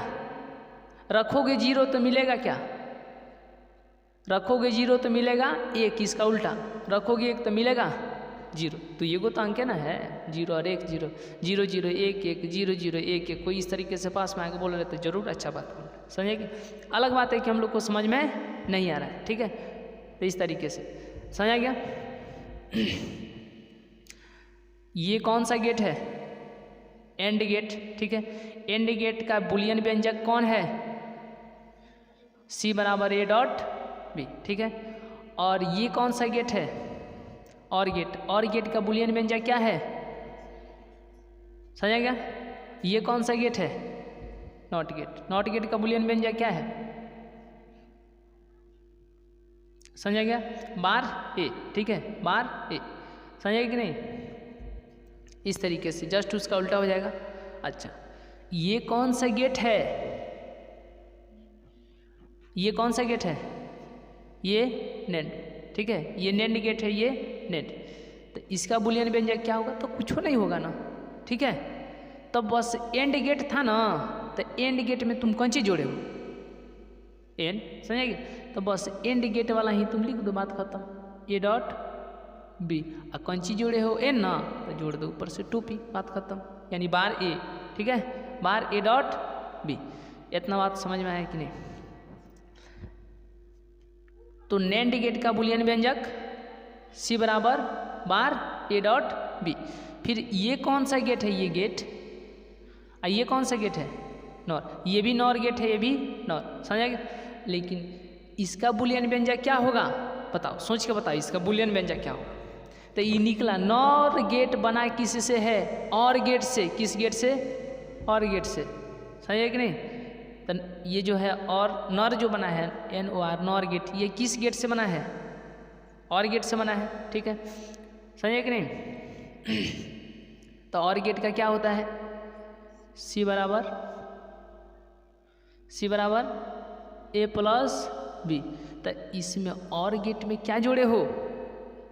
रखोगे, जीरो तो मिलेगा क्या, रखोगे जीरो तो मिलेगा एक, इसका उल्टा रखोगे एक तो मिलेगा जीरो। तो ये तो अंक है ना, है जीरो और एक, जीरो जीरो जीरो एक एक, जीरो जीरो एक एक। कोई इस तरीके से पास में आके बोल रहे तो जरूर अच्छा बात बोल रहे, समझे कि। अलग बात है कि हम लोग को समझ में नहीं आ रहा है, ठीक है। तो इस तरीके से समझा गया। ये कौन सा गेट है, एंड गेट, ठीक है। एंड गेट का बुलियन व्यंजक कौन है, सी बराबर ए डॉट बी, ठीक है। और ये कौन सा गेट है, और गेट, और गेट का बुलियन व्यंजक क्या है, समझा गया। ये कौन सा गेट है, नॉट गेट, नॉट गेट का बुलियन व्यंजक क्या है, समझा गया, बार ए, ठीक है, बार ए, समझा कि नहीं। इस तरीके से जस्ट उसका उल्टा हो जाएगा। अच्छा, ये कौन सा गेट है, ये कौन सा गेट है, ये नेंड, ठीक है, ये नेंड गेट है, ये नेंड। तो इसका बुलियन व्यंजक क्या होगा, तो कुछ नहीं होगा ना, ठीक है। तो बस एंड गेट था ना, तो एंड गेट में तुम कौन चीज जोड़े हो, एंड, समझेगी। तो बस एंड गेट वाला ही तुम लिख दो, बात खत्म, ए डॉट बी। और कौन चीज जोड़े हो, एन ना, तो जोड़ दो ऊपर से टोपी, बात खत्म, यानी बार ए, ठीक है, बार ए डॉट बी। इतना बात समझ में आया कि नहीं। तो नेंड गेट का बुलियन व्यंजक सी बराबर बार ए डॉट बी। फिर ये कौन सा गेट है, ये गेट, और ये कौन सा गेट है, नॉर, ये भी नॉर गेट है, ये भी नॉर, समझा गया। लेकिन इसका बुलियन व्यंजक क्या होगा, बताओ, सोच के बताओ, इसका बुलियन व्यंजक क्या होगा। तो ये निकला नॉर गेट बना किस से है, और गेट से, किस गेट से, और गेट से, समझे कि नहीं। तो ये जो है और नॉर जो बना है, N O R, NOR gate, ये किस गेट से बना है, और गेट से बना है, ठीक है, समझे कि नहीं। तो और गेट का क्या होता है, सी बराबर ए प्लस बी। तो इसमें और गेट में क्या जोड़े हो,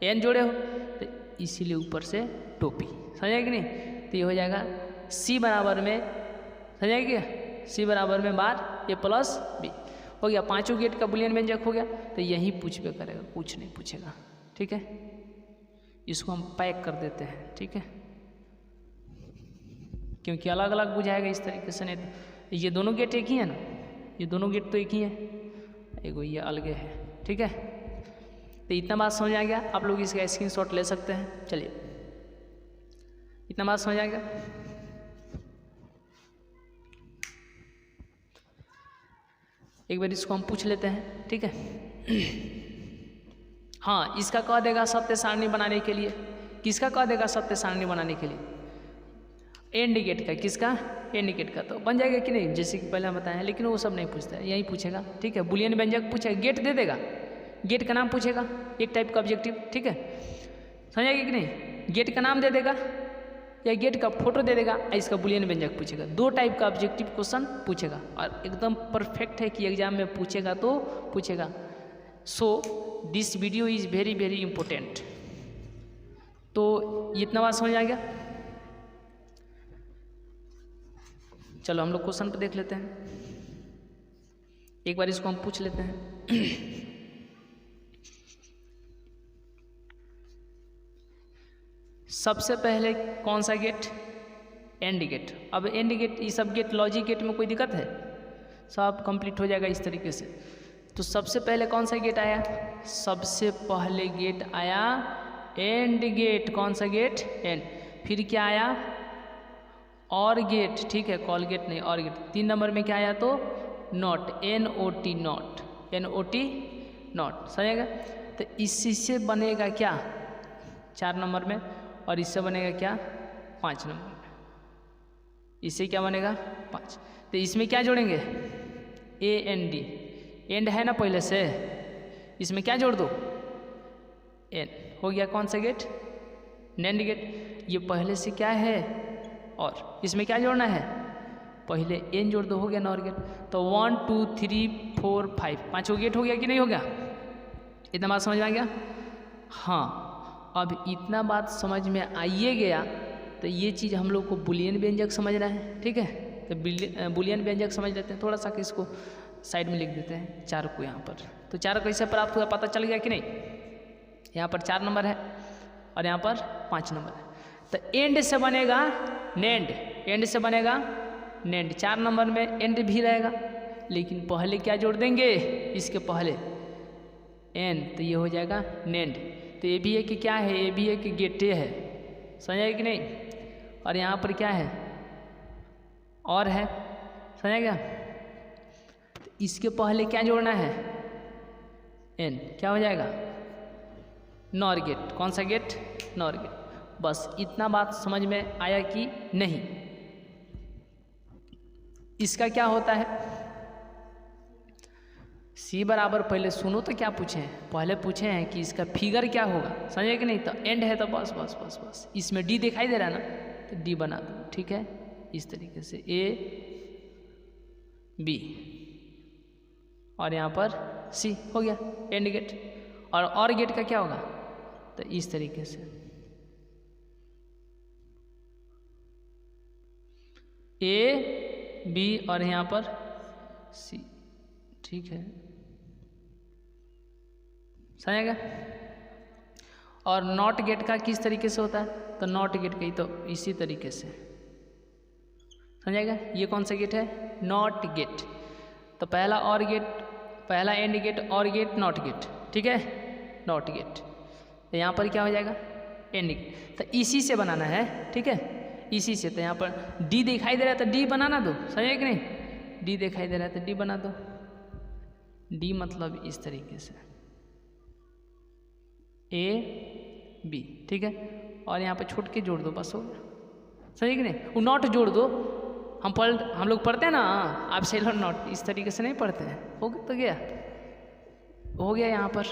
एन जोड़े हो, तो इसीलिए ऊपर से टोपी, समझे कि नहीं। तो ये हो जाएगा सी बराबर में, समझे क्या, सी बराबर में बार ए प्लस बी हो गया। पांचों गेट का बुलियन व्यंजक हो गया। तो यही पूछबे करेगा, कुछ नहीं पूछेगा, ठीक है। इसको हम पैक कर देते हैं, ठीक है, क्योंकि अलग अलग बुझाएगा इस तरीके से। नहीं तो ये दोनों गेट एक ही है ना, ये दोनों गेट तो एक ही है, एगो ये अलगे है, ठीक है। तो इतना बात समझ आ गया, आप लोग इसका स्क्रीनशॉट ले सकते हैं। चलिए, इतना बात समझ आ गया। एक बार इसको हम पूछ लेते हैं, ठीक है। हाँ, इसका कह देगा सत्य सारणी बनाने के लिए, किसका कह देगा सत्य सारणी बनाने के लिए, एंड गेट का, किसका, एंड गेट का। तो बन जाएगा कि नहीं, जैसे कि पहले हम बताए हैं, लेकिन वो सब नहीं पूछता है, यही पूछेगा, ठीक है। बुलियन व्यंजक पूछेगा, गेट दे देगा, गेट का नाम पूछेगा, एक टाइप का ऑब्जेक्टिव, ठीक है, समझेगा कि नहीं। गेट का नाम दे देगा या गेट का फोटो दे देगा, इसका बुलियन व्यंजक पूछेगा। दो टाइप का ऑब्जेक्टिव क्वेश्चन पूछेगा, और एकदम परफेक्ट है कि एग्जाम में पूछेगा तो पूछेगा। So this video is very very important. तो इतना बात समझ आ गया। चलो हम लोग क्वेश्चन पे देख लेते हैं, एक बार इसको हम पूछ लेते हैं। सबसे पहले कौन सा गेट, एंड गेट। अब एंड गेट, ये सब गेट लॉजिक गेट में कोई दिक्कत है, सब कंप्लीट हो जाएगा इस तरीके से। तो सबसे पहले कौन सा गेट आया, सबसे पहले गेट आया एंड गेट, कौन सा गेट, एंड। फिर क्या आया, और गेट, ठीक है, कॉल गेट नहीं, और गेट। 3 नंबर में क्या आया, तो NOT, N O T NOT, N O T NOT, समझेगा। तो इससे बनेगा क्या 4 नंबर में, और इससे बनेगा क्या 5 नंबर में, इससे क्या बनेगा 5। तो इसमें क्या जोड़ेंगे, ए एन डी, एंड है ना पहले से, इसमें क्या जोड़ दो, एन, हो गया कौन सा गेट, नैंड गेट। ये पहले से क्या है और इसमें क्या जोड़ना है, पहले एन जोड़ दो, हो गया नॉर गेट। तो 1 2 3 4 5 पाँचों गेट हो गया कि नहीं हो गया, इतना बात समझ में आ गया। हाँ, अब इतना बात समझ में आइए गया तो ये चीज़ हम लोग को बुलियन व्यंजक समझना है, ठीक है। तो बुलियन व्यंजक समझ लेते हैं, थोड़ा सा कि इसको साइड में लिख देते हैं 4 को यहाँ पर। तो 4 कैसे प्राप्त हुआ पता चल गया कि नहीं, यहाँ पर 4 नंबर है और यहाँ पर 5 नंबर है। तो एंड से बनेगा नेंड, एंड से बनेगा नेंड, 4 नंबर में एंड भी रहेगा, लेकिन पहले क्या जोड़ देंगे, इसके पहले एन, तो ये हो जाएगा नेंड। तो ये भी है कि क्या है, ये भी है कि गेटे है, समझा कि नहीं। और यहाँ पर क्या है, और है, समझा गया। तो इसके पहले क्या जोड़ना है, एन, क्या हो जाएगा, नॉर गेट। कौन सा गेट, नॉर गेट। बस इतना बात समझ में आया कि नहीं। इसका क्या होता है, सी बराबर, पहले सुनो तो क्या पूछे हैं, पहले पूछे हैं कि इसका फिगर क्या होगा, समझे कि नहीं। तो एंड है तो बस बस बस बस, इसमें डी दिखाई दे रहा है ना, तो डी बना दो, ठीक है। इस तरीके से ए बी और यहाँ पर सी, हो गया एंड गेट। और गेट का क्या होगा, तो इस तरीके से ए बी और यहाँ पर सी, ठीक है, समझेगा। और नॉट गेट का किस तरीके से होता है, तो नॉट गेट का ही तो इसी तरीके से, समझेगा। ये कौन सा गेट है, नॉट गेट। तो पहला और गेट, पहला एंड गेट, और गेट, नॉट गेट, ठीक है, नॉट गेट। तो यहाँ पर क्या हो जाएगा, एंड गेट। तो इसी से बनाना है, ठीक है, इसी से। तो यहाँ पर डी दिखाई दे रहा है तो डी बनाना दो, समझे कि नहीं। डी दिखाई दे रहा है तो डी बना दो, डी मतलब इस तरीके से ए बी, ठीक है। और यहाँ पे छोड़ के जोड़ दो, बस हो गया, सही कि नहीं। वो नॉट जोड़ दो, हम लोग पढ़ते हैं ना, आप सेलर नॉट इस तरीके से नहीं पढ़ते हैं, हो तो गया, हो गया। यहाँ पर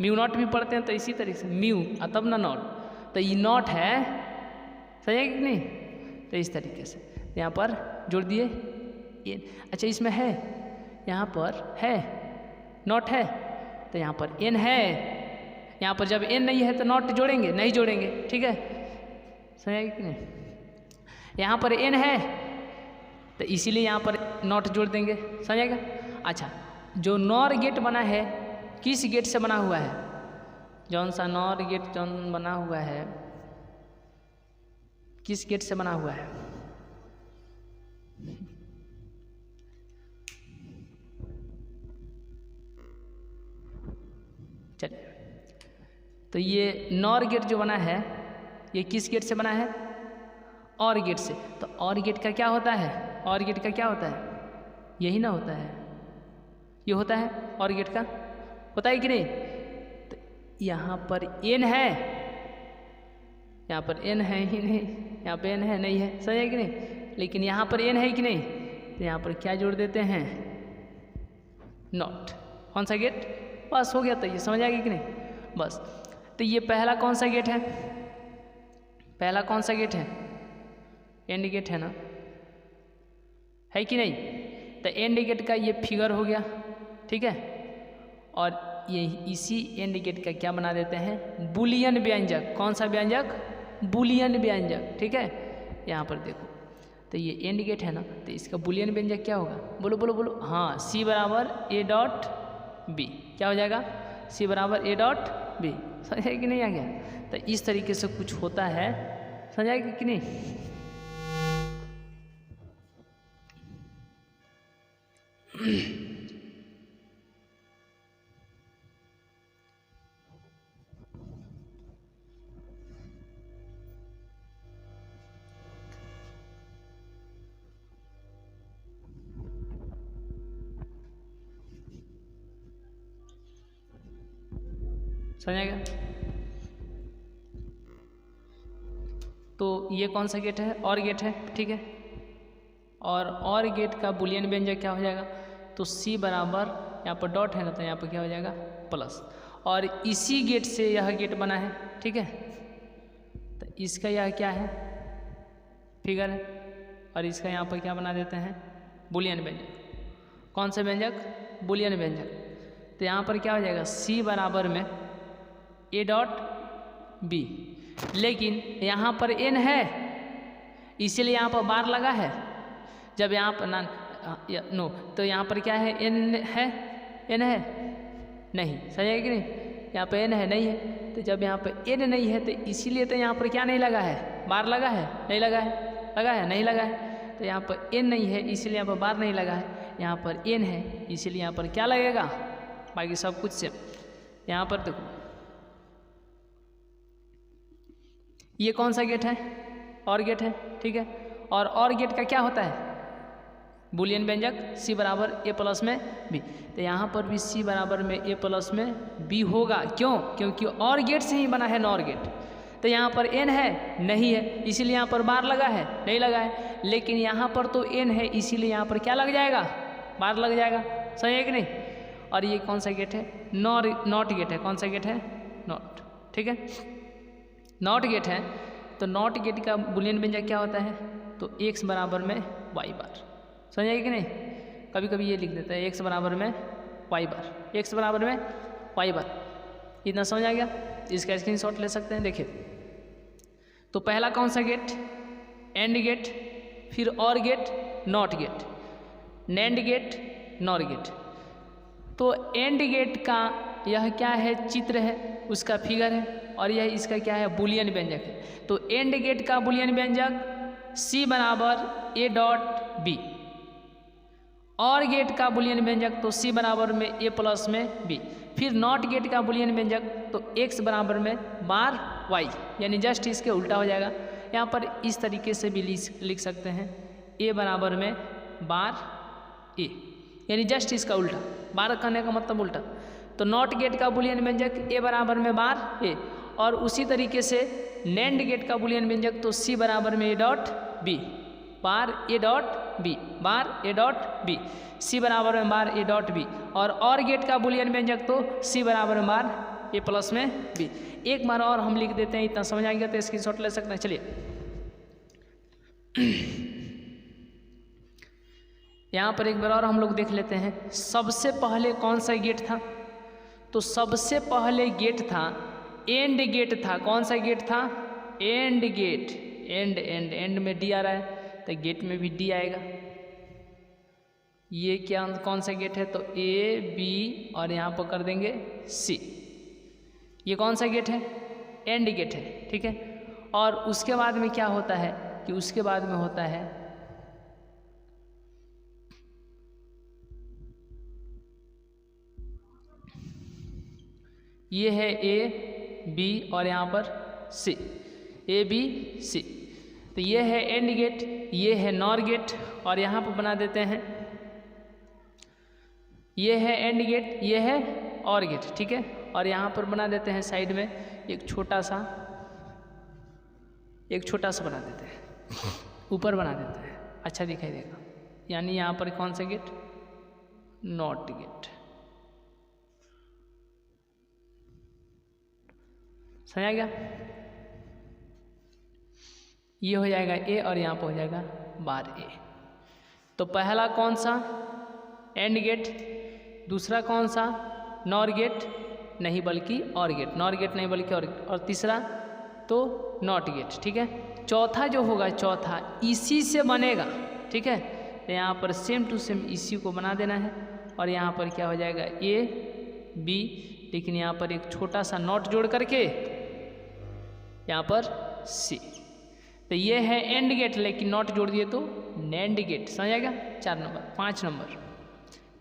म्यू नॉट भी पढ़ते हैं तो इसी तरीके से म्यू तब ना नॉट, तो ये नॉट है, सही है कि नहीं। तो इस तरीके से यहाँ पर जोड़ दिए ये। अच्छा, इसमें है, यहाँ पर है, नॉट है, तो यहाँ पर एन है। यहाँ पर जब एन नहीं है तो नॉट जोड़ेंगे, नहीं जोड़ेंगे, ठीक है, समझ कि नहीं। यहाँ पर एन है तो इसीलिए यहाँ पर नॉट जोड़ देंगे, समझेगा। अच्छा, जो नॉर गेट बना है किस गेट से बना हुआ है, जौन सा नॉर गेट जौन बना हुआ है किस गेट से बना हुआ है, चलिए। तो ये नॉर गेट जो बना है ये किस गेट से बना है, और गेट से। तो और गेट का क्या होता है, और गेट का क्या होता है, यही ना होता है, ये होता है और गेट का, होता है कि नहीं। तो यहाँ पर एन है, यहाँ पर एन है ही नहीं, यहाँ पर एन है नहीं है, सही है कि नहीं। लेकिन यहाँ पर एन है कि नहीं, तो यहाँ पर क्या जोड़ देते हैं, नॉट। कौन सा गेट, बस हो गया। तो ये समझ आएगी कि नहीं, बस। तो ये पहला कौन सा गेट है, पहला कौन सा गेट है, एंड गेट है ना, है कि नहीं। तो एंड गेट का ये फिगर हो गया, ठीक है। और ये इसी एंड गेट का क्या बना देते हैं, बुलियन व्यंजक। कौन सा व्यंजक, बुलियन व्यंजक, ठीक है। यहाँ पर देखो, तो ये एंड गेट है ना, तो इसका बुलियन व्यंजक क्या होगा, बोलो बोलो बोलो, हाँ, सी बराबर ए डॉट बी, क्या हो जाएगा, सी बराबर ए डॉट बी। समझ आएगी कि नहीं आ गया। तो इस तरीके से कुछ होता है, समझ आएगी कि नहीं। समझेगा। तो ये कौन सा गेट है, और गेट है, ठीक है। और गेट का बुलियन व्यंजक क्या हो जाएगा, तो सी बराबर यहाँ पर डॉट है ना, तो यहाँ पर क्या हो जाएगा प्लस, और इसी गेट से यह गेट बना है, ठीक है। तो इसका यह क्या है फिगर है, और इसका यहाँ पर क्या बना देते हैं बुलियन व्यंजक। कौन सा व्यंजक? बुलियन व्यंजक। तो यहाँ पर क्या हो जाएगा सी बराबर में ए डॉट बी, लेकिन यहाँ पर एन है इसीलिए यहाँ पर बार लगा है। जब यहाँ पर नो तो यहाँ पर क्या है एन है, एन है नहीं, सही है कि नहीं, यहाँ पर एन है नहीं है। तो जब यहाँ पर एन नहीं है तो इसीलिए तो यहाँ पर क्या नहीं लगा है, बार लगा है नहीं लगा है, लगा है नहीं लगा है। तो यहाँ पर एन नहीं है इसलिए यहाँ पर बार नहीं लगा है, यहाँ पर एन है इसीलिए यहाँ पर क्या लगेगा, बाकी सब कुछ से। यहाँ पर देखो ये कौन सा गेट है, और गेट है, ठीक है। और गेट का क्या होता है बुलियन व्यंजक सी बराबर ए प्लस में बी। तो यहाँ पर भी सी बराबर में ए प्लस में बी होगा, क्यों? क्योंकि और गेट से ही बना है नॉर गेट। तो यहाँ पर एन है नहीं है इसीलिए यहाँ पर बार लगा है नहीं लगा है, लेकिन यहाँ पर तो एन है इसीलिए यहाँ पर क्या लग जाएगा, बार लग जाएगा, सही है कि नहीं। और ये कौन सा गेट है, नॉट गेट है। कौन सा गेट है, नॉट, ठीक है। नॉट गेट है तो नॉट गेट का बुलियन व्यंजक क्या होता है, तो x बराबर में y बार, समझिए कि नहीं। कभी कभी ये लिख देता है x बराबर में y बार, x बराबर में y बार, इतना समझ आ गया। इसका स्क्रीनशॉट ले सकते हैं। देखिए तो पहला कौन सा गेट, एंड गेट, फिर OR gate, NOT gate, NAND gate, NOR gate. तो एंड गेट का यह क्या है, चित्र है, उसका फिगर है, और यह इसका क्या है बुलियन व्यंजक है। तो एंड गेट का बुलियन व्यंजक सी बराबर ए डॉट बी, और गेट का बुलियन व्यंजक तो सी बराबर में ए प्लस में बी, फिर नॉट गेट का बुलियन व्यंजक तो x बराबर में बार y, यानी जस्ट इसके उल्टा हो जाएगा। यहाँ पर इस तरीके से भी लिख सकते हैं a बराबर में बार a, यानी जस्ट इसका उल्टा, बार करने का मतलब उल्टा। तो नॉट गेट का बुलियन व्यंजक a बराबर में बार a, और उसी तरीके से नैंड गेट का बुलियन व्यंजक तो c बराबर में a dot b, bar a dot b, bar a dot b, c बराबर में बार a डॉट b, और गेट का बुलियन व्यंजक तो c बराबर में बार a प्लस में b। एक बार और हम लिख देते हैं, इतना समझ आ गया तो स्क्रीनशॉट ले सकते हैं। चलिए यहाँ पर एक बार और हम लोग देख लेते हैं, सबसे पहले कौन सा गेट था, तो सबसे पहले गेट था एंड गेट था। कौन सा गेट था, AND gate, AND AND AND में डी आ रहा है तो गेट में भी डी आएगा। ये क्या कौन सा गेट है, तो ए बी और यहाँ पर कर देंगे सी। ये कौन सा गेट है, एंड गेट है, ठीक है। और उसके बाद में क्या होता है कि उसके बाद में होता है ये है ए बी और यहाँ पर सी, ए बी सी। तो ये है एंड गेट, ये है नॉर गेट, और यहाँ पर बना देते हैं ये है एंड गेट, ये है और गेट, ठीक है। और यहाँ पर बना देते हैं साइड में एक छोटा सा बना देते हैं, ऊपर बना देते हैं, अच्छा दिखाई देगा। यानी यहाँ पर कौन सा गेट, नॉट गेट, समझ आ गया। ये हो जाएगा ए और यहाँ पर हो जाएगा बार ए। तो पहला कौन सा, एंड गेट, दूसरा कौन सा, नॉर गेट नहीं बल्कि और गेट, नॉर गेट नहीं बल्कि और तीसरा तो नॉट गेट, ठीक है। चौथा जो होगा, चौथा इसी से बनेगा, ठीक है। तो यहाँ पर सेम टू सेम इसी को बना देना है, और यहाँ पर क्या हो जाएगा ए बी, लेकिन यहाँ पर एक छोटा सा नॉट जोड़ करके यहाँ पर सी। तो ये है एंड गेट, लेकिन नॉट जोड़ दिए तो नैंड गेट, समझ आएगा। 4 नंबर, 5 नंबर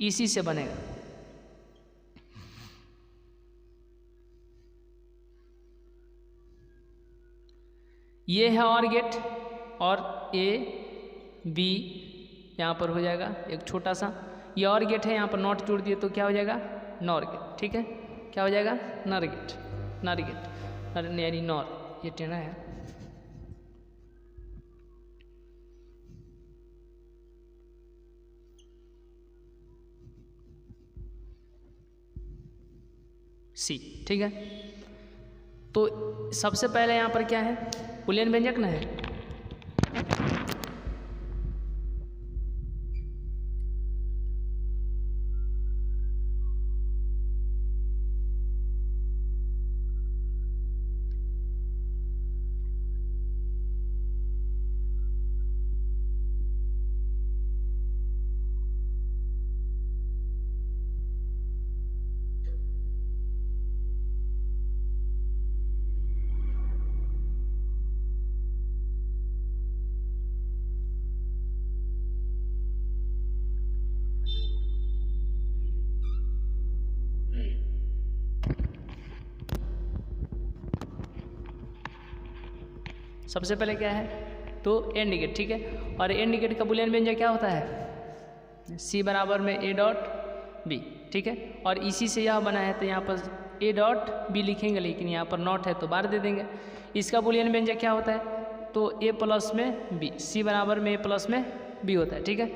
इसी से बनेगा। ये है और गेट, और ए बी यहाँ पर हो जाएगा एक छोटा सा, ये और गेट है, यहाँ पर नॉट जोड़ दिए तो क्या हो जाएगा, नॉर गेट, ठीक है। क्या हो जाएगा, नर गेट, नर गेट, नर यानी नॉर, ये टेढ़ा है। सी। ठीक है, तो सबसे पहले यहाँ पर क्या है, बूलियन व्यंजक ना है। सबसे पहले क्या है, तो ए इंडिकेट। ठीक है, और ए इंडिकेट का बूलियन व्यंजक क्या होता है, सी बराबर में ए डॉट बी। ठीक है, और इसी से यह बना है, तो यहाँ पर ए डॉट बी लिखेंगे, लेकिन यहाँ पर नॉट है तो बार दे देंगे। इसका बूलियन व्यंजक क्या होता है, तो ए प्लस में बी, सी बराबर में ए प्लस में बी होता है। ठीक है,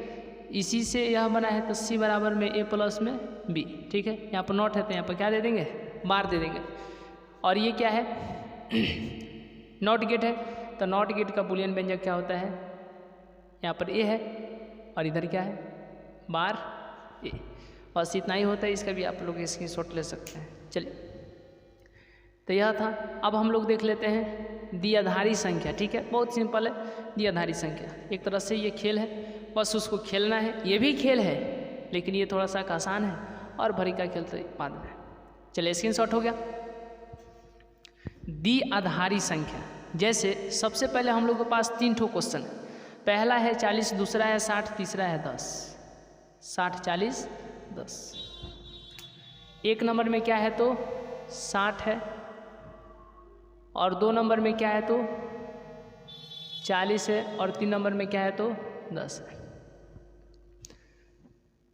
इसी से यह बना है, तो सी बराबर में ए प्लस में बी। ठीक है, यहाँ पर नॉट है तो यहाँ पर क्या दे देंगे, बार दे देंगे। और ये क्या है, नॉट गेट है, तो नॉट गेट का बूलियन व्यंजक क्या होता है, यहाँ पर ए है और इधर क्या है, बार ए। बस इतना ही होता है, इसका भी आप लोग स्क्रीनशॉट ले सकते हैं। चलिए, तो यह था। अब हम लोग देख लेते हैं द्विआधारी संख्या। ठीक है, बहुत सिंपल है द्विआधारी संख्या, एक तरह से ये खेल है, बस उसको खेलना है। ये भी खेल है, लेकिन ये थोड़ा सा आसान है, और भरी का खेल तो बाद में। चलिए, स्क्रीनशॉट हो गया। द्विआधारी संख्या, जैसे सबसे पहले हम लोग के पास 3 ठो क्वेश्चन है। पहला है 40, दूसरा है 60, तीसरा है 10। 60, 40, 10। एक नंबर में क्या है, तो 60 है, और 2 नंबर में क्या है, तो 40 है, और 3 नंबर में क्या है, तो 10 है।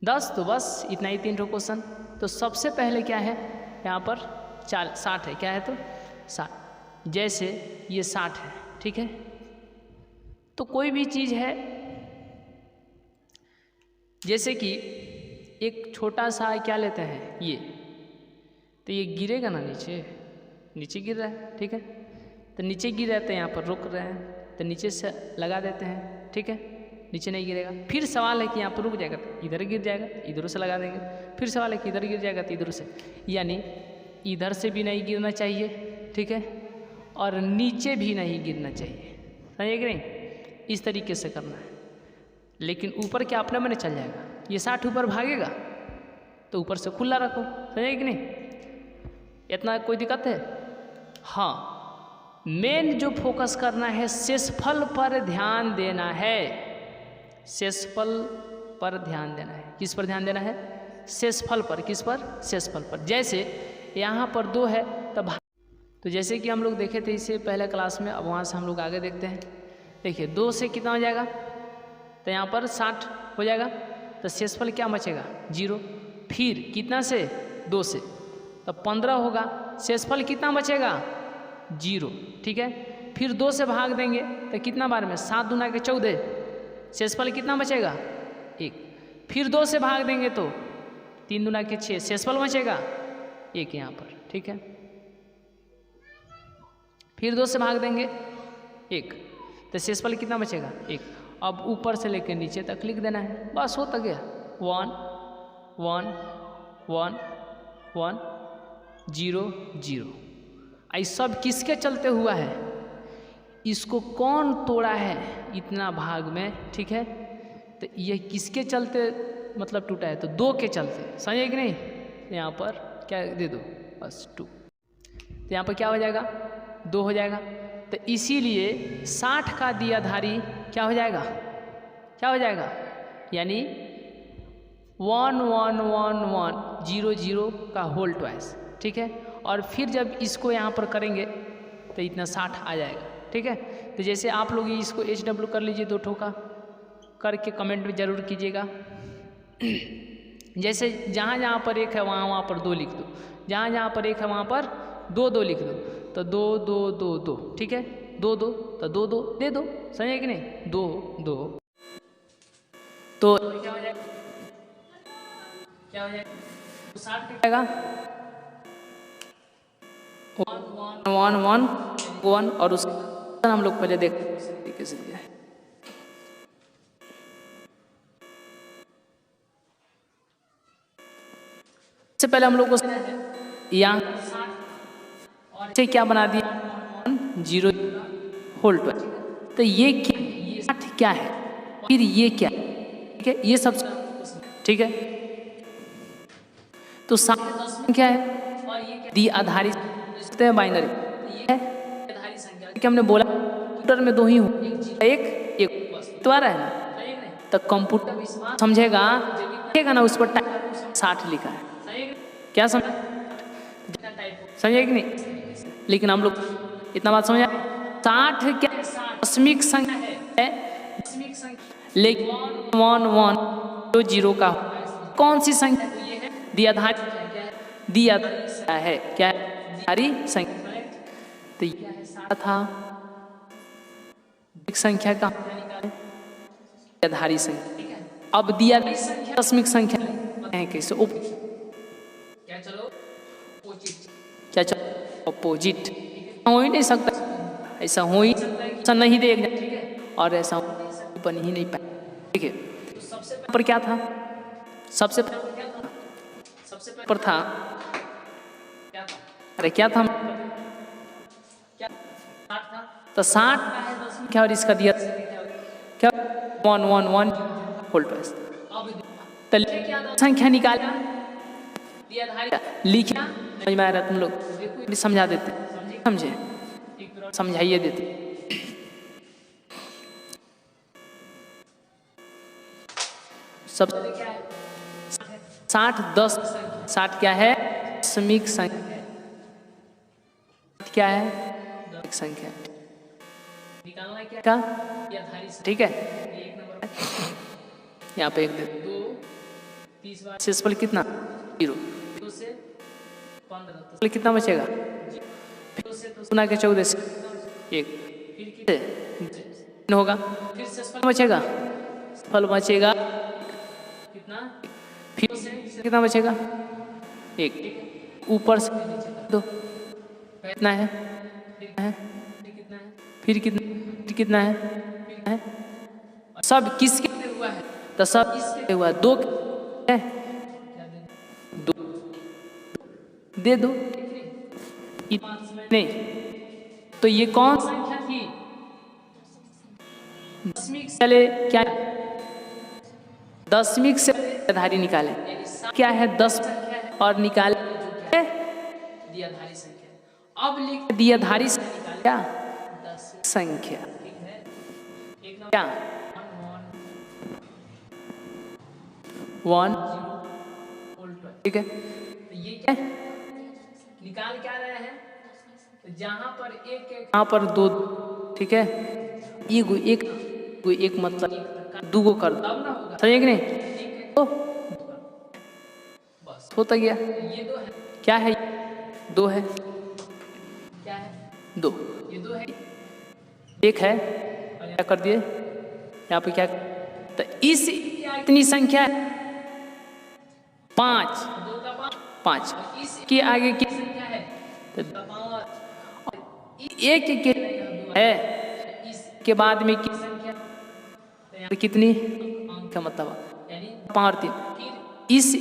10, तो बस इतना ही 3 ठो क्वेश्चन। तो सबसे पहले क्या है, यहाँ पर 60 है, क्या है, तो 60। जैसे ये 60 है। ठीक है, तो कोई भी चीज़ है, जैसे कि एक छोटा सा क्या लेते हैं ये, तो ये गिरेगा ना नीचे, नीचे गिर रहा है। ठीक है, तो नीचे गिर रहा है, तो यहाँ पर रुक रहे हैं, तो नीचे से लगा देते हैं। ठीक है, नीचे नहीं गिरेगा। फिर सवाल है कि यहाँ पर रुक जाएगा तो इधर गिर जाएगा, इधर से लगा देंगे। फिर सवाल है कि इधर गिर जाएगा तो इधर से, यानी इधर से भी नहीं गिरना चाहिए। ठीक है, और नीचे भी नहीं गिरना चाहिए, समझे कि नहीं, इस तरीके से करना है। लेकिन ऊपर क्या अपने मन चल जाएगा, ये 60 ऊपर भागेगा तो ऊपर से खुला रखो, समझे कि नहीं, इतना कोई दिक्कत है। हाँ, मेन जो फोकस करना है, शेषफल पर ध्यान देना है। शेषफल पर ध्यान देना है। किस पर ध्यान देना है, शेषफल पर। किस पर, शेषफल पर। जैसे यहाँ पर 2 है, तो जैसे कि हम लोग देखे थे इससे पहले क्लास में, अब वहाँ से हम लोग आगे देखते हैं। देखिए 2 से कितना हो जाएगा, तो यहाँ पर 60 हो जाएगा, तो शेषफल क्या बचेगा, 0। फिर कितना से, 2 से, तो 15 होगा। शेषफल कितना बचेगा, 0। ठीक है, फिर 2 से भाग देंगे तो कितना बार में, 7 दूना के 14, शेषफल कितना बचेगा, 1। फिर 2 से भाग देंगे तो 3 दूना के 6, शेषफल बचेगा 1 यहाँ पर। ठीक है, फिर 2 से भाग देंगे 1, तो शेषफल कितना बचेगा, 1। अब ऊपर से लेकर नीचे तक लिख देना है, बस हो तक गया। 1 1 1 1 0 0। आई सब किसके चलते हुआ है, इसको कौन तोड़ा है इतना भाग में। ठीक है, तो ये किसके चलते मतलब टूटा है, तो 2 के चलते, समझे कि नहीं। यहाँ पर क्या दे दो, बस 2, तो यहाँ पर क्या हो जाएगा, 2 हो जाएगा। तो इसीलिए 60 का द्विआधारी क्या हो जाएगा, क्या हो जाएगा, यानी 1 1 1 1 0 0 का होल ट्वाइस। ठीक है, और फिर जब इसको यहाँ पर करेंगे तो इतना 60 आ जाएगा। ठीक है, तो जैसे आप लोग इसको HW कर लीजिए, 2 ठो का करके कमेंट में ज़रूर कीजिएगा। जैसे जहाँ जहाँ पर 1 है वहाँ वहाँ पर 2 लिख दो, जहाँ जहाँ पर 1 है वहाँ पर 2 2 लिख दो, तो 2 2 2 2। ठीक है, 2 2 तो 2 2 दे दो, समझे कि नहीं, 2 2। तो क्या हो जाएगा, क्या हो जाएगा, 60 का आएगा, वन वन वन और उसका हम लोग पहले देखते हैं तरीके से दिया है। इससे पहले हम लोग को यहाँ से क्या बना दिया 0 होल 12। तो ये क्या है, फिर ये क्या है, ठीक है, ये सब ठीक है। तो संख्या है द्विआधारी बाइनरी है, क्या हमने बोला कंप्यूटर में 2 ही हो, एक तो आ रहा है ना, तो कंप्यूटर समझेगा ना, उस पर 60 लिखा है, क्या समझे कि नहीं। लेकिन हम लोग इतना बात समझा 60 क्या दशमिक संख्या है, लेकिन 1 1 0 का कौन सी संख्या द्विआधारी है, क्या है द्विआधारी संख्या। तो ये था एक संख्या का द्विआधारी संख्या। अब द्विआधारी दशमिक संख्या है कैसे, क्या चलो अपोजिट हो ही नहीं सकता, ऐसा हो ही ऐसा नहीं देगा और ऐसा बन ही नहीं पाए, ठीक है। पर क्या था, सबसे पर था, अरे क्या था, तो 60 क्या और इसका दिया क्या 1 1 1 होल्ड पास। तो संख्या निकाला लिखा, समझ में आ रहा तुम लोग भी समझा देते, समझे समझाइए देते। सब 60 10 60 क्या है दशमिक संख्या, क्या है एक संख्या निकालना क्या, ठीक है। यहाँ पे 1 2 30 पर कितना 0 कितना बचेगा, सुना के 14 से 1 होगा, बचेगा फल बचेगा कितना, फिर कितना बचेगा 1, ऊपर से 2 कितना है, फिर कितना है, सब किसके हुआ है, तो सब हुआ 2 है, 2 दे दो नहीं, तो ये कौन संख्या थी दशमिक, चले क्या दशमिक से द्विआधारी निकाले, क्या है 10 और निकाले द्विआधारी संख्या। अब लिख द्विआधारी संख्या संख्या क्या 1 ठीक है। तो ये क्या निकाल क्या रहे हैं, तो जहां पर एक यहाँ पर 2 ठीक है, एक मतलब 2 कर दो, समझे कि नहीं, तो बस होता गया। ये 2 है, क्या है 2 है, क्या है 2, ये 2 है, 1 है, क्या कर दिए यहाँ पे क्या, तो इस इतनी संख्या है 5 5 के आगे की संख्या है तो 1 के है, इसके बाद में की संख्या तो कितनी का मतलब यानी 5 3, इस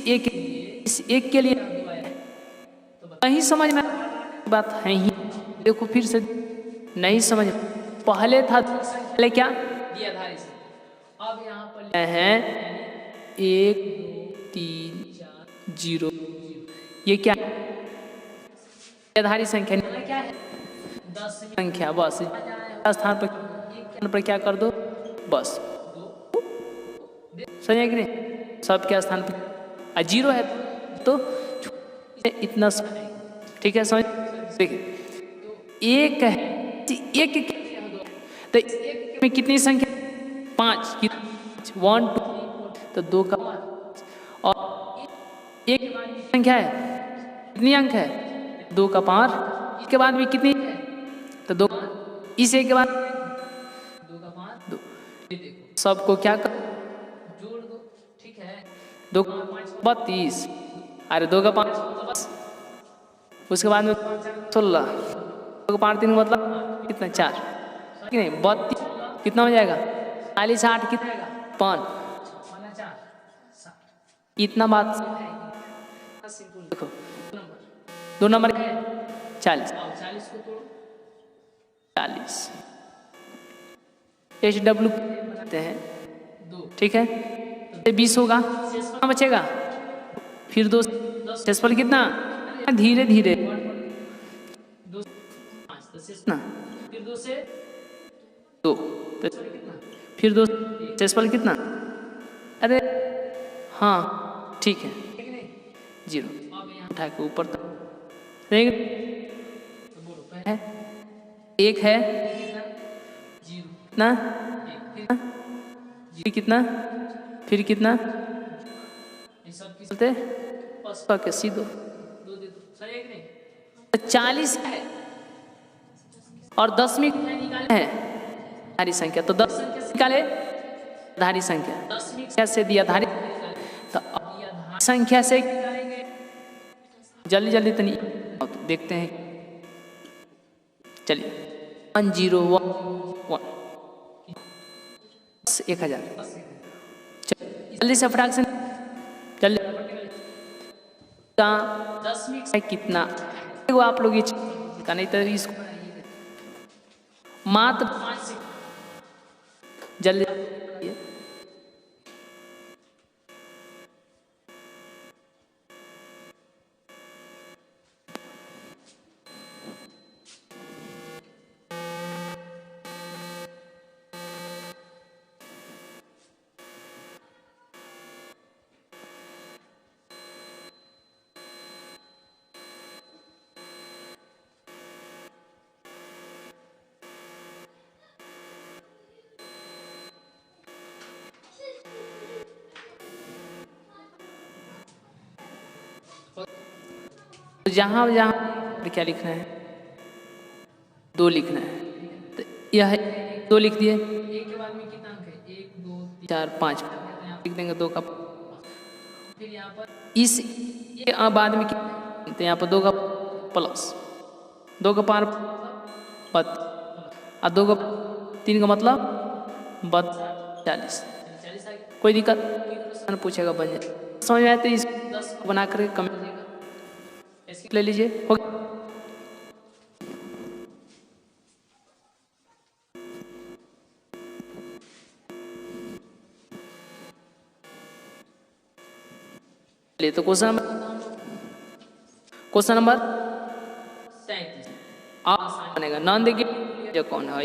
एक के लिए नहीं समझ में बात है ही, देखो फिर से नहीं समझ, पहले था पहले क्या द्विआधारी, अब यहाँ पर है 1 3 4 0, ये क्या द्विआधारी संख्या क्या है 10 संख्या, बस स्थान पर क्या कर दो बस, समझे कि नहीं, सबके स्थान पर 0 है तो इतना ठीक है, समझ देखिए 1 है, 1 तो 1 में कितनी संख्या 5 1 2 तो 2 का और 1 संख्या है कितनी अंक है 2 का 5, इसके बाद में कितनी तो 2, इस 1 के बाद 2 का 5 2, सबको क्या कर जोड़ दो, ठीक है 2 का 5 32, अरे 2 का 5 उसके बाद में 16 का पावर 3 मतलब कितना 4 कि नहीं 32 कितना हो जाएगा 40 8 कितना 5 इतना बात देखो 2 नंबर 40 HW बनाते हैं 2 ठीक है 20 होगा कितना बचेगा फिर 2 शेषफल कितना धीरे धीरे ना फिर 2 से 2 फिर 2 शेषफल कितना अरे हाँ ठीक है 0 उठा के ऊपर तक है 1 है ना कितना फिर कितना चलते के सीधो 40 है और 10वीं है धारी संख्या तो 10 निकाले धारी संख्या 10वीं से दिया धारी तो संख्या से जल्दी जल्दी तनी देखते हैं चलिए 1011 1000 जल्दी से फटाक से जल्दी 10वीं कितना वो आप लोग का नहीं तो इसको मात्र जल्दी जहाँ जहाँ क्या लिखना है 2 लिखना है तो यह 2 लिख दिए 1 के बाद में कितना अंक है 1 2 3 4 5 लिख देंगे 2 का फिर यहाँ पर इस बाद में तो यहाँ पर 2 का प्लस 2 का पार 2 का 3 का मतलब 40 कोई दिक्कत पूछेगा बन जाए समझ में आए तो इस बना करके कमेंट ले लीजिए हो गया तो क्वेश्चन नंबर 37 बनेगा नंद जो कौन है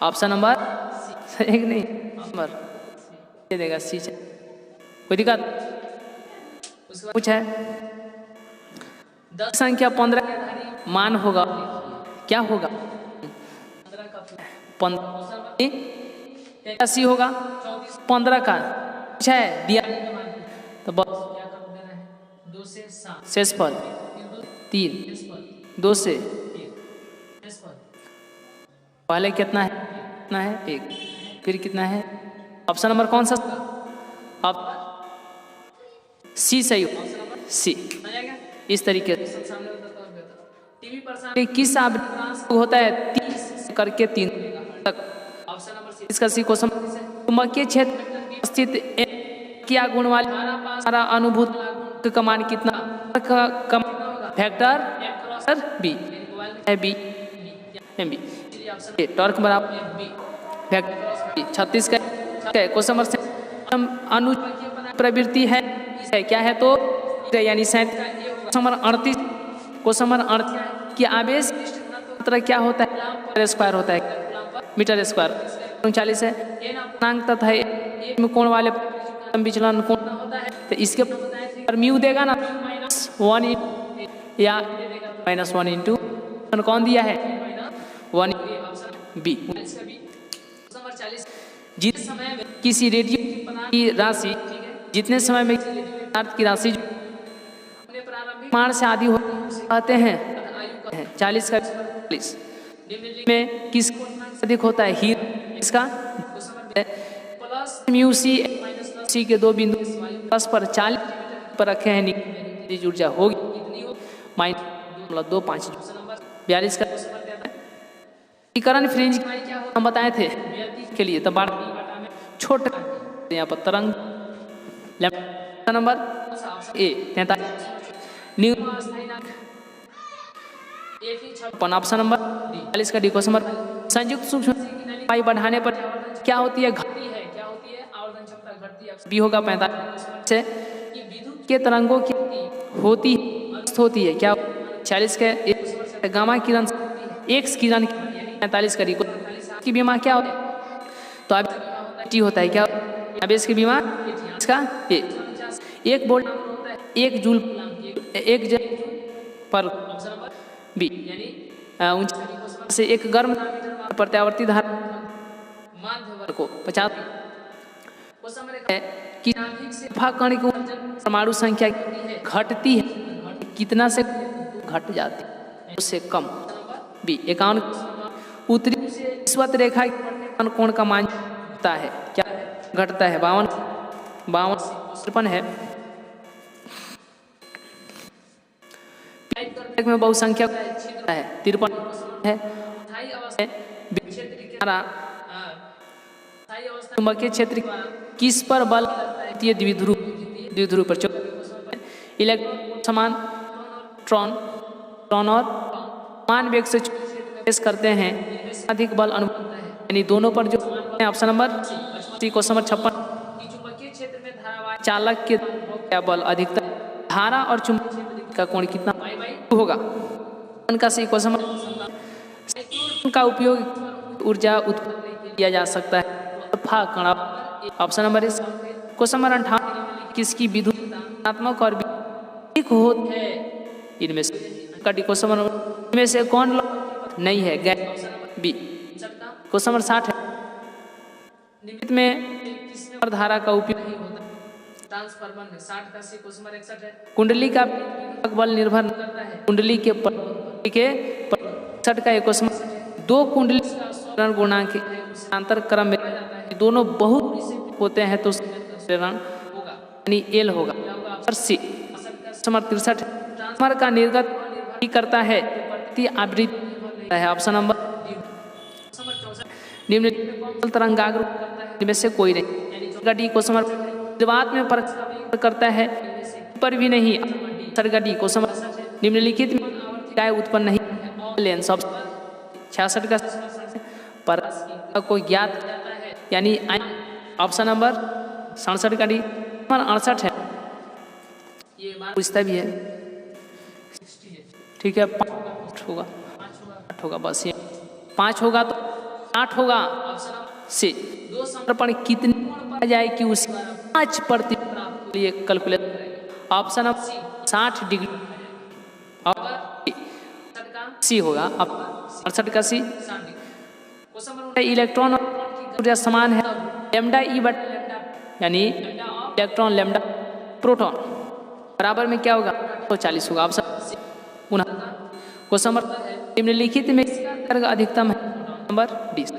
ऑप्शन नंबर एक नहीं नंबर दे देगा सी कोई दिक्कत कुछ है 10 संख्या 15 मान होगा क्या होगा 15 सी होगा 15 का है दिया तो शेषफल 3 2 से पहले कितना है 1 फिर कितना है ऑप्शन नंबर कौन सा आप सी सही सी इस तरीके से किस आवृत्ति होता है 30 करके 3 तक इसका सी क्वेश्चन चुंबकीय क्षेत्र स्थित क्या गुण वाले हमारा अनुभूत का मान कितना फैक्टर बी टॉर्क बराबर फैक्टर 36 का क्वेश्चन नंबर अनु प्रवृत्ति है क्या है तो यानी 38 क्वेश्चन नंबर 38 की आवेश क्या होता है स्क्वायर होता है मीटर स्क्वायर 39 है तथा कोण वाले विचलन कोण तो इसके पर म्यू देगा ना 1 या -1 इंटू कौन दिया है 1 बी किसी रेडियो की राशि जितने समय में की राशि मान से आदि होते हैं 40 का 40 में किस अधिक होता है हीर इसका म्यू सी के 2 बिंदु प्लस पर 40 पर रखे हैं ऊर्जा होगी 0.25 जूल। 42 का विकिरण फ्रिंज हम बताए थे के लिए, तब छोटा यहाँ पर तरंग lambda number A 43 option number 40 का डी क्वेश्चन नंबर संयुक्त सूक्ष्म पाई बढ़ाने पर क्या होती है, घटती है। क्या होती है, आवर्धन क्षमता घटती है। बी होगा 45 से कि विद्युत के तरंगों की होती है क्या 46 के गामा किरण एक्स किरण 45 का डी की बीमा क्या होता है, तो अब टी होता है क्या, अब इसकी बीमा इसका एक वोल्ट 1 जूल 1 पर बी से एक गर्म प्रत्यावर्ती धारा को 50 है कि कण की परमाणु संख्या घटती है, कितना से घट जाती है, उससे कम। बी 51 उत्तरी विषुवत रेखा कोण का मान घटता है, क्या घटता है 52 है। में बहुसंख्या है 53 है। चुंबकीय क्षेत्र किस पर बल द्विध्रुव पर इलेक्ट्रॉन समान ट्रॉन और समान वेग से पेश करते हैं, अधिक बल अनुभव यानी दोनों पर जो option number C question number 56 चालक के क्या बल अधिकतर धारा और चुंबक का कोण कितना होगा, उनका सी क्वेश्चन का उपयोग ऊर्जा उत्पन्न किया जा सकता है। ऑप्शन नंबर इस क्वेश्चन नंबर 58 किसकी विद्युतात्मक और होती है, इनमें से क्वेश्चन नंबर इनमें से कौन नहीं है, गैस। बी क्वेश्चन नंबर 60 है निमित्त में धारा का उपयोग ट्रांसफार्मर में 60 का सी क्वेश्चन नंबर 61 है कुंडली का बल निर्भर करता है, कुंडली के 60 का एक क्वेश्चन 2 कुंडली गुणांक अंतर क्रम में दोनों बहुत होते हैं तो यानी एल होगा। और सी नंबर 63 ट्रांसफार्मर का निर्गत करता है आवृत्ति है, ऑप्शन नंबर निम्न तरंगाग्र इनमें से कोई नहीं। डी क्वेश्चन नंबर में पर करता है पर भी नहीं। डी क्वेश्चन नंबर निम्नलिखित में क्या उत्पन्न नहीं, लेंस 66 का पर को ज्ञात यानी ऑप्शन नंबर 67 का डी 68 है, ये पूछता भी है, ठीक है 5 होगा 8 होगा बस, ये 5 होगा तो 8 होगा से 2 समर्पण कितनी आ जाए कि उस 5% लिए कैलकुलेट ऑप्शन नंबर 60 डिग्री और सी होगा 68 का सी। इलेक्ट्रॉन ऊर्जा समान है लैम्डा ई बट यानी इलेक्ट्रॉन लैम्डा प्रोटॉन बराबर में क्या होगा 140 होगा। ऑप्शन क्वेश्चन नंबर निम्नलिखित में अधिकतम है नंबर 20।